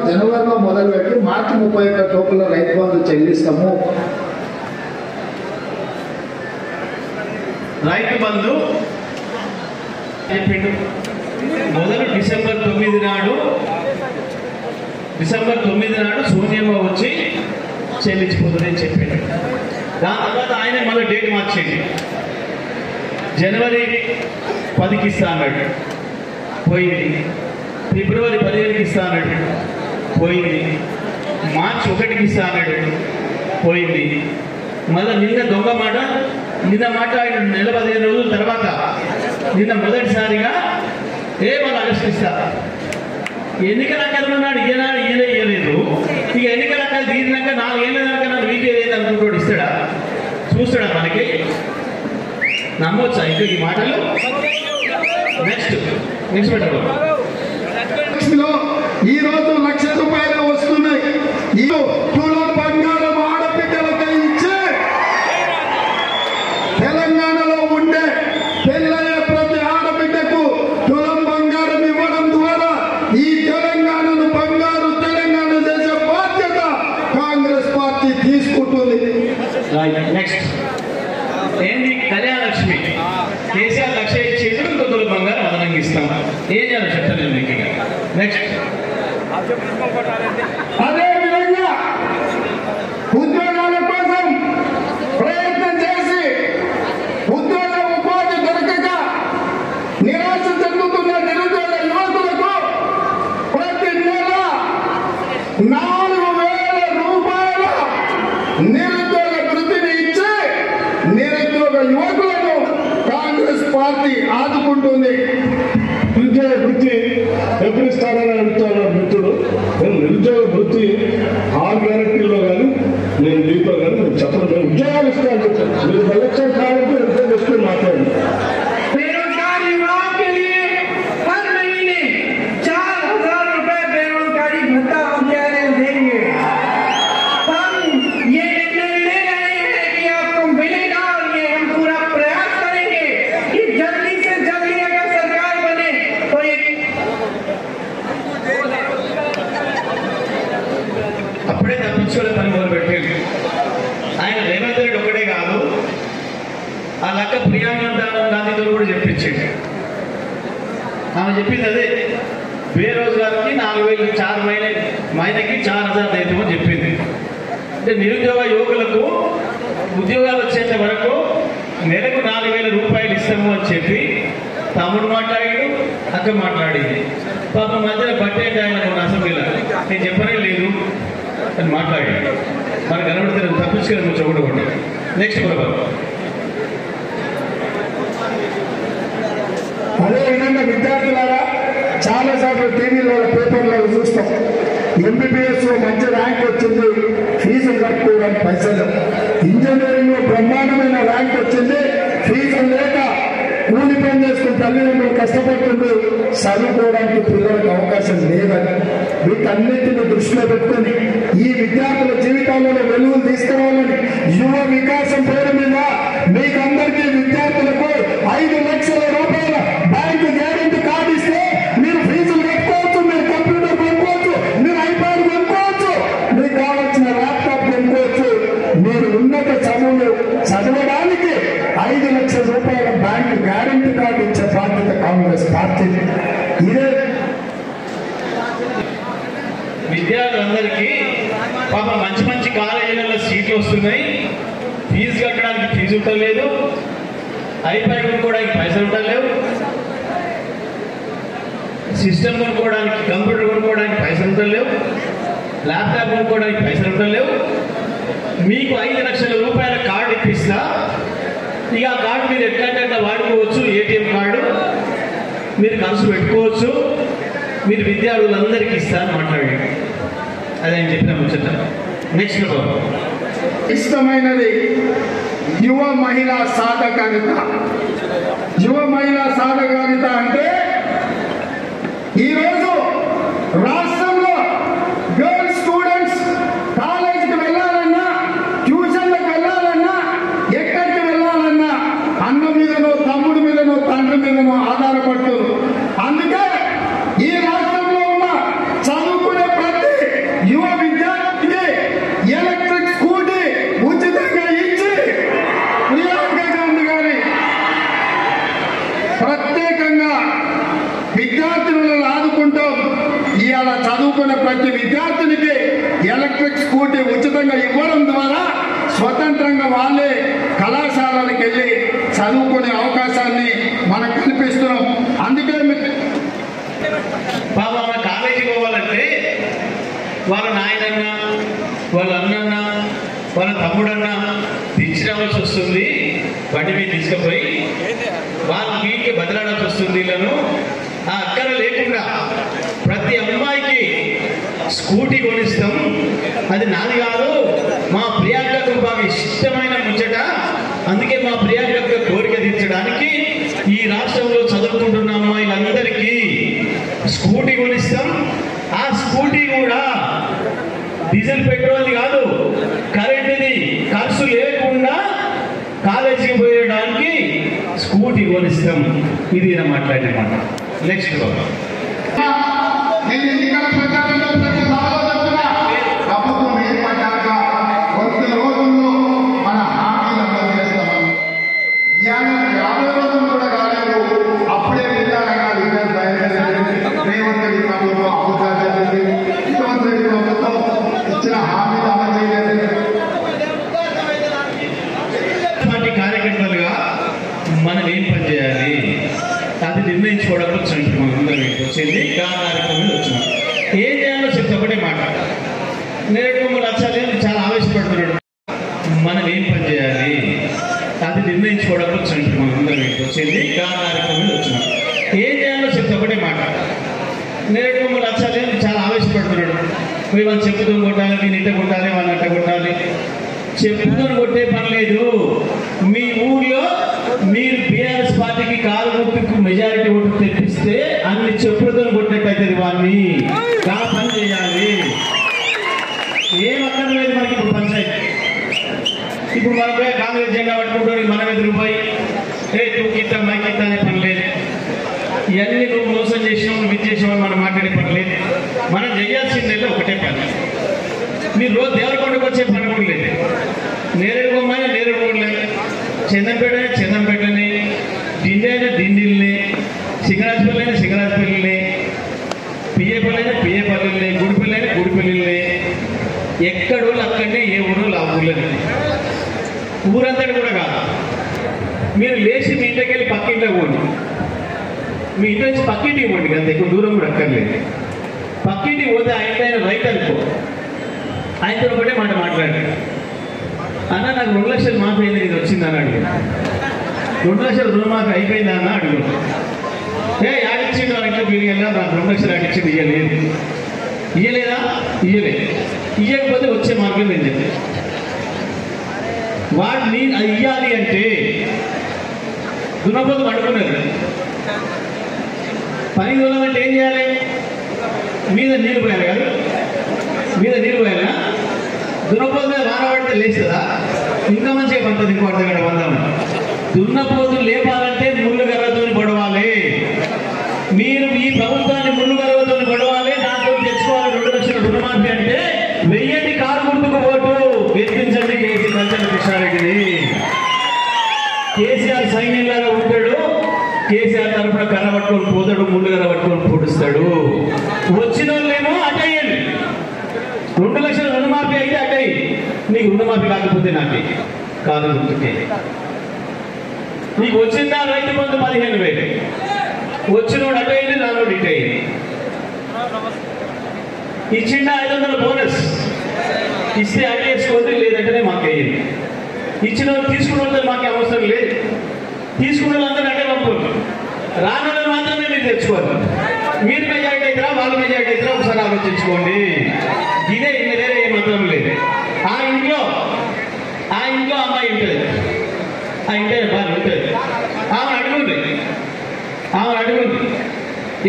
జనవరిలో మొదలుపెట్టి మార్చి 31 లోపల రైతు బంధు చెల్లిస్తాము. రైతు బంధు చెప్పిండు. మొదలు డిసెంబర్ 9 నాడు సోనియమ్మ వచ్చి చెల్లించిపోతుందని చెప్పిండు. దాని తర్వాత ఆయన మళ్ళీ డేట్ మార్చేది. జనవరి 10కి ఇస్తా అన్నాడు, పోయింది. ఫిబ్రవరి 15కి ఇస్తా అన్నాడు, పోయింది. మార్చి 1కి ఇస్తా అన్నాడు, పోయింది. మళ్ళీ నిన్న దొంగ మాట, నిన్న మాట ఆయన నెల 15 రోజుల తర్వాత నిన్న మొదటిసారిగా మళ్ళీ ఆలోచిస్తా. ఎన్నికల అక్కడ ఉన్నాడు, ఈయన ఇయ్యలేదు. ఇక ఎన్నికల అక్కడ తీరినాక 4 ఏళ్ళ దాకా నన్ను వీకేది అనుకుంటాడు. ఇస్తాడా? చూస్తాడా? మనకి నమ్మొచ్చా ఇంకా ఈ మాటలు? నెక్స్ట్ పెట్టరు. ఈ రోజు ₹1,00,000 వస్తున్నాయి. ఈ తులం బంగారం ఆడబిడ్డలకి ఇచ్చి తెలంగాణలో ఉండే పెళ్ళయ్యే ప్రతి ఆడబిడ్డకు తులం బంగారం ఇవ్వడం ద్వారా ఈ తెలంగాణను బంగారు తెలంగాణ చేసే బాధ్యత కాంగ్రెస్ పార్టీ తీసుకుంటుంది. నెక్స్ట్ ఏంటి? కళ్యాణలక్ష్మి. కేసీఆర్ 1,00,000 ఇచ్చేది, ఇంకో తులం బంగారం అదనంగా ఇస్తాం. ఏం చేయాలో చెప్తాను మీకు. నెక్స్ట్ అదే విధంగా ఉద్యోగాల కోసం ప్రయత్నం చేసి ఉద్యోగ ఉపాధి దొరకక నిరాశ చెందుతున్న నిరుద్యోగ యువకులకు ప్రతి నెల ₹4,000 నిరుద్యోగ వృత్తిని ఇచ్చి నిరుద్యోగ యువకులను కాంగ్రెస్ పార్టీ ఆదుకుంటుంది. నిరుద్యోగ వృత్తి ఎప్పుడు ఇస్తారని అడుగుతాను మిత్రుడు. నేను నిరుద్యోగ వృత్తి 6 గ్యారెంటీలో కానీ నేను దీంట్లో కానీ నేను చెప్పను. నేను ఉద్యోగాలు ఇస్తాను చెప్తాను. మీరు ఎలక్షన్ కావాలంటే ఎంతో చేసుకుని మాట్లాడండి. అప్పుడే తప్పించుకునే పని మొదలు పెట్టింది ఆయన. రేవంత్ రెడ్డి ఒకటే కాదు, ఆ లెక్క ప్రియాంక గాంధీతో కూడా చెప్పించండి. ఆమె చెప్పింది అదే, బేరోజుగారికి 4,000 4 మహిళకి 4,000 దేతమని చెప్పింది. అంటే నిరుద్యోగ యువకులకు ఉద్యోగాలు వచ్చేంత వరకు నెలకు ₹4,000 ఇస్తాము అని చెప్పి తమ్ముడు మాట్లాడాడు, అక్క మాట్లాడింది. పాప మధ్యలో పట్టేట ఆయన అసెంబ్లీలో నేను చెప్పనే లేదు అని మాట్లాడి మనకు కనబడితే తప్పించుకొని చూడకూడదు. నెక్స్ట్ ప్రభావం. అదేవిధంగా విద్యార్థులారా చాలా సార్లు టీవీలో పేపర్లో చూస్తాం, ఎంబీబీఎస్ మంచి ర్యాంక్ వచ్చింది, ఫీజులు కట్టుకోవడానికి పైసలు ఇంజనీరింగ్ లో బ్రహ్మాండమైన ర్యాంక్ వచ్చింది. ఫీజు లేక కూలి పని చేసుకుని తల్లిదండ్రులు కష్టపడుతుంటూ చదువుకోవడానికి పిల్లలకు అవకాశం లేదని వీటన్నిటిని దృష్టిలో పెట్టుకుని ఈ విద్యార్థుల జీవితాలలో వెలుగులు తీసుకురావాలని యువ వికాసం పేరు మీద మీకందరికీ విద్యార్థులకు 5 లక్షల రూపాయల బ్యాంకు గ్యారెంటీ కార్డు ఇస్తే మీరు ఫీజులు కట్టుకోవచ్చు, మీరు కంప్యూటర్ కొనుక్కోవచ్చు, మీరు ఐప్యాడ్ కొనుక్కోవచ్చు, మీకు కావాల్సిన ల్యాప్టాప్ కొనుక్కోవచ్చు. మీరు ఉన్నత చదువులు చదవడానికి 5 లక్షల రూపాయల బ్యాంకు గ్యారెంటీ కార్డు ఇచ్చే బాధ్యత కాంగ్రెస్ పార్టీ. ఇదే విద్యార్థులందరికీ పాప మంచి మంచి కాలేజీలలో సీట్లు వస్తున్నాయి, ఫీజు కట్టడానికి ఫీజు ఉండలేదు, ఐప్యాడ్ కొనుక్కోవడానికి పైసలు ఉండలేవు, సిస్టమ్ కొనుక్కోవడానికి కంప్యూటర్ కొనుక్కోవడానికి పైసలు ఉండలేవు, ల్యాప్టాప్ కొనుక్కోవడానికి పైసలు ఉండలేవు. మీకు 5 లక్షల రూపాయల కార్డు ఇప్పిస్తా, ఇక ఆ కార్డు మీరు ఎట్లా వాడుకోవచ్చు, ఏటీఎం కార్డు మీరు ఖర్చు పెట్టుకోవచ్చు, మీరు విద్యార్థులందరికీ ఇస్తారని మాట్లాడి అదే ఆయన చెప్పిన ముచ్చట. నెక్స్ట్ ఇష్టమైనది యువ మహిళా సాధకారిత. యువ మహిళా సాధకారిత అంటే ఈరోజు రాష్ట్రంలో గర్ల్స్ స్టూడెంట్స్ కాలేజీకి వెళ్ళాలన్నా, ట్యూషన్లకు వెళ్ళాలన్నా, ఎక్కడికి వెళ్ళాలన్నా అన్న మీదనో తమ్ముడి మీదనో తండ్రి మీదనో ఆధారపడుతున్నారు. అందుకే ఈ రాష్ట్రంలో ఉన్న చదువుకునే ప్రతి యువ విద్యార్థికి ఎలక్ట్రిక్ స్కూటీ ఉచితంగా ఇచ్చి ప్రియాంక గాంధీ గారి ప్రత్యేకంగా విద్యార్థులను ఆదుకుంటాం. ఇవాళ చదువుకునే ప్రతి విద్యార్థినికి ఎలక్ట్రిక్ స్కూటీ ఉచితంగా ఇవ్వడం ద్వారా స్వతంత్రంగా వాళ్ళే కళాశాలలకు వెళ్ళి చదువుకునే అవకాశాన్ని మనం కల్పిస్తున్నాం. అందుకే బాబా మన కాలేజీకి పోవాలంటే వాళ్ళ నాయనన్న, వాళ్ళ అన్నన్న, వాళ్ళ తమ్ముడన్న దించి రావాల్సి వస్తుంది, బండి మీద తీసుకుపోయి వాళ్ళ వీటికి బదిలాడాల్సి వస్తుంది. వీళ్ళను ఆ అక్కర లేకుండా ప్రతి అమ్మాయికి స్కూటీ కొనిస్తాం. అది నాది కాదు, మా ప్రియాంకకు బాగా ఇష్టమైన ముచ్చట. అందుకే మా ప్రియాంకకు కోరిక తీర్చడానికి ఈ రాష్ట్రంలో చదువుకుంటున్న అమ్మాయిలందరికీ స్కూటీ కొనిస్తాం. ఆ స్కూటీ కూడా డీజిల్ పెట్రోల్ కాదు, కరెంటుది, ఖర్చు లేకుండా కాలేజీకి పోయడానికి స్కూటీ కొనిస్తాం. ఇది మాట్లాడిన మాట. నెక్స్ట్ నేను ఎన్నికల ప్రచారంలో ప్రతి సభలో చెప్తున్నా, ప్రభుత్వం ఏర్పడ్డాక 100 రోజుల్లో మన హామీలు అమలు చేస్తామని. 50 రోజులు కూడా కాలేదు, అప్పుడే విధానంగా రిజల్ట్ బయలుదేరింది. రేవంత్ రెడ్డి ప్రభుత్వం అమలు చేసింది, రేవంత్ రెడ్డి ప్రభుత్వం ఇచ్చిన హామీలు అమలు చేయలేదు. కార్యకర్తలుగా మనం ఏం పని చేయాలి అది నిర్ణయించుకోవడానికి వచ్చింది. కార్యక్రమం వచ్చినాం, ఏం చేయాలో చెప్తే ఒకటే మాట. నేరేడు కొమ్మలు వచ్చాలి చాలా ఆవేశపడుతున్నాడు. మనం ఏం పని చేయాలి అది నిర్ణయించుకోవడానికి వచ్చింది. కార్యక్రమం వచ్చినాం, ఏం చేయాలో చెప్తే ఒకటే మాట. నేరేడు కొమ్మలు వచ్చాలి చాలా ఆవేశపడుతున్నాడు. పోయి వాళ్ళు చెప్పుతూ కొట్టాలి, నేను ఇట్ట కొట్టాలి, వాళ్ళు అట్ట కొట్టాలి. చెప్పుతూ కొట్టే పని లేదు. మీ ఊర్లో మీరు బీఆర్ఎస్ పార్టీకి కాలు గుర్తుకు మెజారిటీ ఓటు తెప్పిస్తే అన్ని చెప్పులతో కొట్టినట్టయితే వాళ్ళని కా పని చేయాలి. ఏం అక్కర్లేదు మనకి ఇప్పుడు పంచాయతీ. ఇప్పుడు మనం పోయి కాంగ్రెస్ జెండా పట్టుకుంటానికి మనం ఎదురుపోయి తూకిత్తా మైకిత్తా అనే పని లేదు. ఇవన్నీ నువ్వు మోసం చేసినావు, నువ్వు ఇది చేసావు మనం మాట్లాడే పని లేదు. మనం చేయాల్సిందే ఒకటే పని. మీరు రోజు దేవరకొండకు వచ్చే పని కూడా లేదు. నేరేడు కొమ్మైనా నేరేడు కొమ్మలే, చందంపేట అయినా చందంపేటనే, డిండి అయినా డిండిల్ని, సింగరాజపల్లి అయినా సింగరాజపల్లినే, పియ్యేపల్లి అయినా పియ్యేపల్లినే, గుడిపల్లి అయినా గుడిపల్లినే. ఎక్కడో అక్కడనే, ఏ ఊరో ఆ ఊర్లోనే. ఊరంతటి కూడా కాదు. మీరు లేచి మీ ఇంటికి వెళ్ళి పక్కింట్లోకి పోండి, మీ ఇంటి నుంచి పక్కింటికి పోండి, అంత ఎక్కువ దూరం కూడా అక్కర్లేదు. పక్కింటికి పోతే ఆ ఇంటి ఆయన రైతు అనుకో, ఆయనతో ఒకటే మాట మాట్లాడండి. అన్న నాకు 2 లక్షలు మాఫీ అయింది, ఇది వచ్చిందని అడుగు. 2 లక్షలు రుణమాఫీ అయిపోయిందా అన్న అడుగు. యాడిచ్చిండు వాళ్ళ ఇంట్లో బిల్డింగ్ వెళ్ళా, నాకు 2 లక్షలు యాడిచ్చింది, ఇయ్యలేదు. ఇయ్యలేదా? ఇయ్యలేదు. ఇయ్యకపోతే వచ్చే మార్గం నేను చెప్పి వాడిని అది ఇయ్యాలి అంటే దున్నపోతు పడుకున్నది పని దూరాలంటే ఏం చేయాలి? మీద నీళ్ళు పోయాలి కదా, మీద నీళ్ళు పోయాలా? దున్నపోతు మీద వాన పడితే లేస్తుందా? ఇంకా మంచిగా పండుతుంది. ఇంకో అర్థం కంటే వందాము. దున్నపోతు లేపాలంటే ముళ్ళు గర్రతో పడవాలి. మీరు ఈ ప్రభుత్వాన్ని ముళ్ళు గర్రతో పడవాలి, దాంట్లో తెచ్చుకోవాలి 2 లక్షల రుణమాఫీ అంటే వెయ్యండి కారు గుర్తుకు ఓటు ఎత్తించండి కృష్ణారెడ్డిని. కేసీఆర్ సైన్యంలాగా ఉంటాడు, కేసీఆర్ తరఫున కర్ర పట్టుకొని పోతాడు, ముళ్ళు కర్ర పట్టుకొని పొడుస్తాడు. వచ్చిన వాళ్ళేమో అటయ్యండి. 2 లక్షల రుణమాఫీ అయితే అటయ్యి, నీకు రుణమాఫీ కాకపోతే నాకే కాదు గుర్తుకే. నీకు వచ్చిందా రైతు బంధు 15,000, వచ్చినోడు అటయ్యింది, నానోడు ఇటయ్యింది. ఇచ్చిండ 500 బోనస్ ఇస్తే అటేసుకోండి, లేదంటేనే మాకేయండి. ఇచ్చిన తీసుకున్న వాళ్ళు మాకే అవసరం లేదు. తీసుకున్న వాళ్ళందరూ అంటే పంపుకోండి, రాని వాళ్ళు మాత్రమే మీరు తెచ్చుకోవాలి. మీరు మెజారిటీ అవుతారా, వాళ్ళు మెజారిటీ అవుతారా ఒకసారి ఆలోచించుకోండి. ఇదే వేరే మాత్రం లేదు. ఆ ఇంట్లో అమ్మాయి ఉంటుంది, ఆ ఇంటే బాగా ఉంటుంది. ఆమె అడుగుంది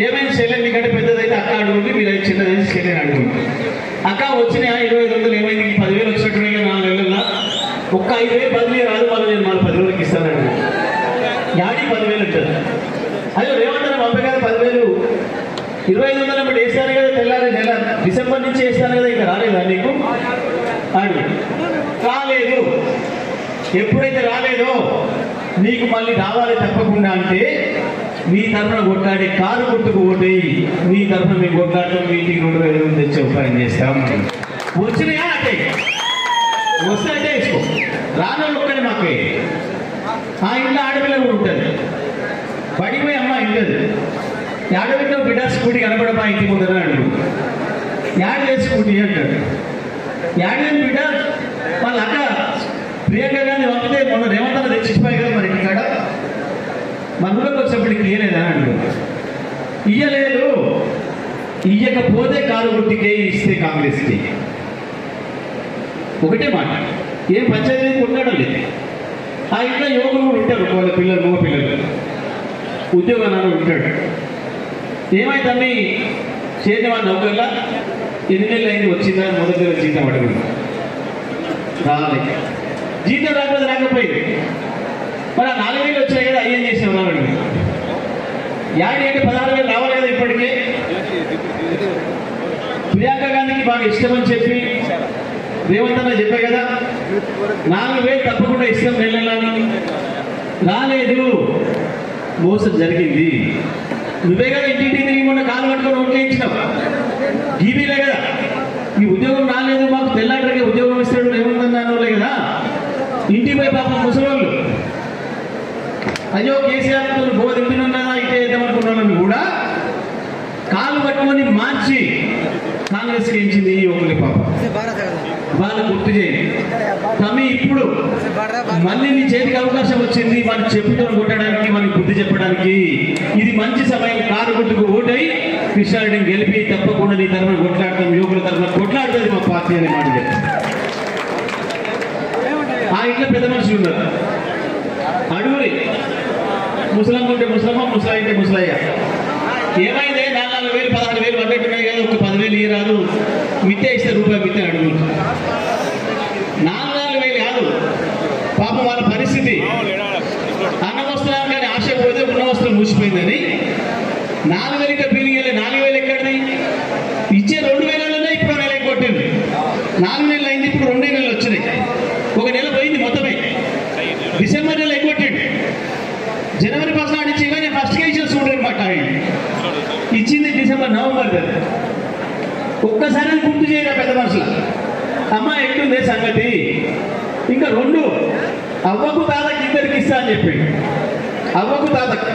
ఏమైనా చెల్లెలు మీకంటే పెద్దదైతే అక్క అడుగుంది, మీరు చిన్నదైతే చెల్లెని అడుగుంది. అక్క వచ్చిన 25,000 ఏమైంది? 10,000 వచ్చినట్టు 4 నెలల్లో ఒక్క 5,000 బదిలీ రాదు, వాళ్ళు నేను మళ్ళీ 10 రోజులకి ఇస్తానండి. యాడి 10,000 ఉంటుంది. అదే రేవంతరం పంపగానే 10,000 25,000 బట్టి వేస్తాను కదా, తెల్లారి నెల డిసెంబర్ నుంచి వేస్తాను కదా, ఇంకా రాలేదా నీకు? అడుగు. రాలేదు. ఎప్పుడైతే రాలేదో నీకు మళ్ళీ రావాలి తప్పకుండా అంటే నీ తరఫున కొట్లాడి కారు గుర్తుకు ఓటేయి. నీ తరఫున మేము కొట్లాడటం, మీ ఇంటికి 2,000 తెచ్చే ఉపాయం చేస్తాం. వచ్చినాయా అంటే వస్తే అంటే వేసుకో, రానోళ్ళు ఒక్కడే మాకే. ఆ ఇంట్లో ఆడపిల్ల కూడా ఉంటుంది, పడిపోయి అమ్మ ఇంటది. ఆడపిల్ల బిడ్డ స్కూటీ కనపడమా ఇంటి ముందర అడుగు, యాడ్ చేసి స్కూటీ అంటాడు. యాడ్ బిడ్డ వాళ్ళ అక్క ప్రియాంక గాంధీ పంపితే మొన్న రేవంత్ తెచ్చిపోయి కదా మరి ఇంటికాడ, మనలోకి వచ్చేప్పటికి ఇయ్యలేదా అడుగు. ఇయ్యలేదు. ఇయ్యకపోతే కారు గుర్తుకే ఇస్తే కాంగ్రెస్కి. ఒకటే మాట, ఏం పంచాయతీ కొట్లాడడం లేదు. ఆ ఇంట్లో యువకులు కూడా ఉంటారు, వాళ్ళ పిల్లలు, మగ పిల్లలు, ఉద్యోగాలు ఉంటాడు. ఏమైందమ్మి చేసేవాడు నౌకర్లా 8 నెలలు అయింది, వచ్చిందా? మొదటి నెల జీతం అడుగుడు రాలేదు. జీతం రాకపోయింది. మరి ఆ 4,000 వచ్చాయి కదా, అయ్యేం చేసావు అడుగు. యాడి అంటే 16,000 రావాలి కదా ఇప్పటికే. ప్రియాంక గాంధీకి బాగా ఇష్టమని చెప్పి రేవంత్ అన్న చెప్పే కదా, 4,000 తప్పకుండా ఇష్టం నెలలను రాలేదు. మోసం జరిగింది. నువ్వే కదా ఇంటింటి తిరిగి మొన్న కాలు పట్టుకొని ఓట్లు ఇచ్చినావు. టీవీలే కదా ఈ ఉద్యోగం రాలేదు, మాకు తెల్లాటరికే ఉద్యోగం ఇస్తాడు రేవంత్ అన్న అన్నోళ్ళే కదా. ఇంటికి పోయి పాపం ముసలోళ్ళు అయ్యో కేసీఆర్ బోధింటున్నా ఇటే వేద్దామనుకున్నాను కూడా కాలు పట్టుకొని మార్చి కాంగ్రెస్కి ఇచ్చింది ఈ ఒకరి పాప. వాళ్ళు గుర్తు చేయండి తమ్మి, ఇప్పుడు మళ్ళీ నీ చేతికి అవకాశం వచ్చింది, మనకి చెప్పుతో కొట్టడానికి, మనకి బుద్ధి చెప్పడానికి. ఇది మంచి సమయం. కారు గుర్తుకు ఓటై కృష్ణారెడ్డిని గెలిపి తప్పకుండా నీ తరఫున కొట్లాడతాం, యువకుల తరఫున కొట్లాడుతుంది మా పార్టీ అనే మాట చెప్తాం. ఆ ఇంట్లో పెద్ద మనుషులు ఉన్నారు, అడుగురి. ముసలం ఉంటే ముసలమ్మ, ముసలా అంటే ముసలయ్య. ఏమైందే 4,000 16,000 పడ్డట్టున్నాయి కదా, ఒక 10,000 ఇయ్యరాదు, మిత్తే ఇస్తే రూపాయి మిత్తే అడుగు. 4,000 కాదు పాపం వాళ్ళ పరిస్థితి. అన్నం వస్తున్నాను కానీ ఆశ పోతే ఉన్న వస్త్రం మూసిపోయిందని 4,000 ఫీలింగ్ వెళ్ళి 4,000 ఎక్కడిది? ఇచ్చే 2,000 ఇప్పుడు నెల కొట్టింది. 4 నెలలు అయింది, ఇప్పుడు 2 నెలలు వచ్చినాయి. ఒక నెల పోయింది మొత్తమే. డిసెంబర్ నెల ఎగ్గొట్టిండు. జనవరి 1 నాడు ఇచ్చి కానీ ఫస్ట్గా ఇచ్చిన చూడండి మాట ఇచ్చింది డిసెంబర్ నవంబర్ కదా. ఒక్కసారి గుర్తు చేయరా పెద్ద మనుషుల. అమ్మ ఎట్లుందే సంగతి. ఇంకా 2 అవ్వకు తాతకి ఇద్దరికి ఇస్తా అని చెప్పి, అవ్వకు తాతకి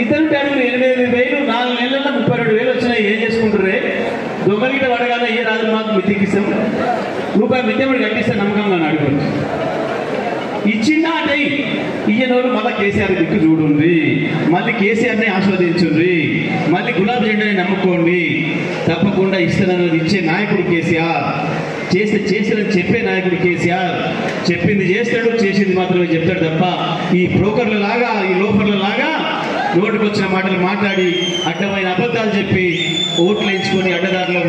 ఇద్దరు అడుగులు 8,000 4 నెలల్లో 32,000 వచ్చినాయి. ఏం చేసుకుంటారే? దొంగలిట పడగానే ఏ రాదు మాకు మిత్తికిస్తాం, రూపాయి మిత్తెముడు కట్టిస్తే నమ్మకంగా అడుగుతుంది. ఇచ్చిందా అంటే ఇయ్యనోరు మళ్ళీ కేసీఆర్ దిక్కు చూడండి, మళ్ళీ కేసీఆర్ని ఆస్వాదించుండ్రి, మళ్ళీ గులాబీ జెండాని నమ్ముకోండి. తప్పకుండా ఇస్తానన్నది ఇచ్చే నాయకుడు కేసీఆర్. చేస్తాడని చెప్పే నాయకుడు కేసీఆర్. చెప్పింది చేస్తాడు, చేసింది మాత్రమే చెప్తాడు తప్ప ఈ బ్రోకర్ల లాగా, ఈ లోపర్ల లాగా నోటికొచ్చిన మాటలు మాట్లాడి అడ్డమైన అబద్ధాలు చెప్పి ఓట్లు వేయించుకొని అడ్డదారులో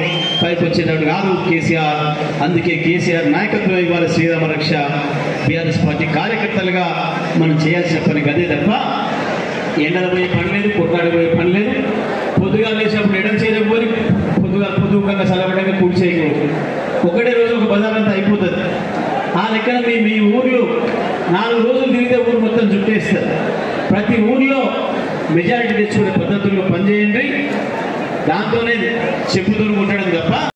పైకి వచ్చేవాడు కాదు కేసీఆర్. అందుకే కేసీఆర్ నాయకత్వం ఇవాళ శ్రీరామ రక్ష బీఆర్ఎస్ పార్టీ కార్యకర్తలుగా మనం చేయాల్సిన పని అదే తప్ప ఎండలు పోయే పని లేదు, కొట్లాడి పోయే పని లేదు. పొద్దుగా లేచినప్పుడు ఎడం చేయకపోయి పొద్దుగా చల్లబడ్డాక కూడి చేయకూడదు. ఒకటే రోజు ఒక బజార్ అంతా అయిపోతుంది. ఆ లెక్కన మీ ఊర్లో 4 రోజులు తిరిగితే ఊరు మొత్తం చుట్టేస్తారు. ప్రతి ఊర్లో మెజారిటీ తెచ్చుకునే పద్ధతుల్లో పనిచేయండి. దాంతోనే చెప్పుతూ ఉండడం తప్ప